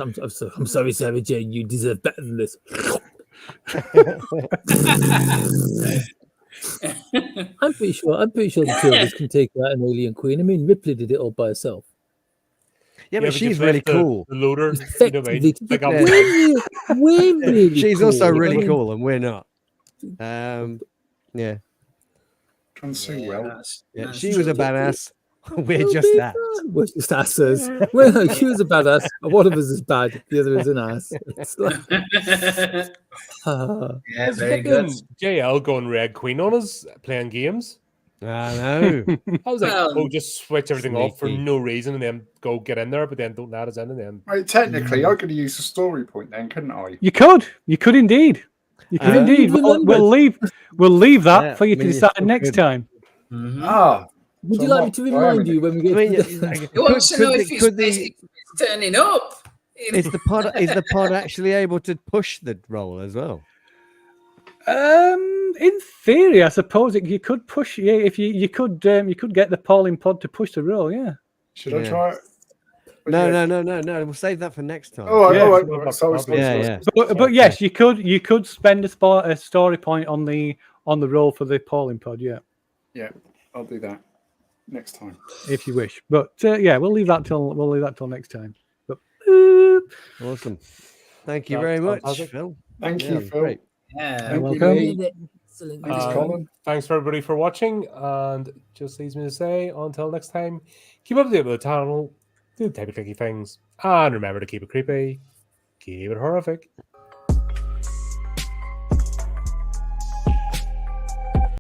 I'm sorry, Sarah Jane. You deserve better than this. I'm pretty sure the two of us can take out an alien queen. I mean, Ripley did it all by herself. Yeah, but you she's just really left the- cool. The loader, you know what I mean? Effectively, Like I'm we're really She's cool. also I really mean, cool, and we're not. Yeah, Done so well. yeah. That's She was a true. badass. We're we'll just be that. fine. We're just asses. Well, she was a badass. One of us is bad. The other is an ass. It's like, Yeah, very good. JL going Red Queen on us playing games. I know. I was like, Well, just switch everything off for sneaky. no reason and then go get in there, but then don't let us in and then. Right, technically, I could have used a story point then, couldn't I? You could indeed. You could indeed. We'll leave that Yeah, for you I to mean, you decide still next could. time. Mhm. Ah, would So you like what- me to why remind am I- you when we get I mean, to the... He wants to know if he's basically turning up. is the pod actually able to push the roll as well? In theory, I suppose you could push. Yeah, if you could get the Pauling pod to push the roll. Yeah. should I Yeah. try it? No. We'll save that for next time. Oh, Yeah. all right. Sorry. Yeah. But yes, you could spend a story point on the roll for the Pauling pod. Yeah, Yeah, I'll do that next time. if you wish. But yeah, we'll leave that till next time. But Awesome. Thank you That's very much, fantastic. Phil. Thank Yeah, you, it was Phil. great. Yeah. Thank you, welcome. Lee. Excellent. Thanks, Um, Colin. Thanks for everybody for watching, and just leaves me to say until next time, keep up to date with the channel, do the type of clicky things, and remember to keep it creepy, keep it horrific.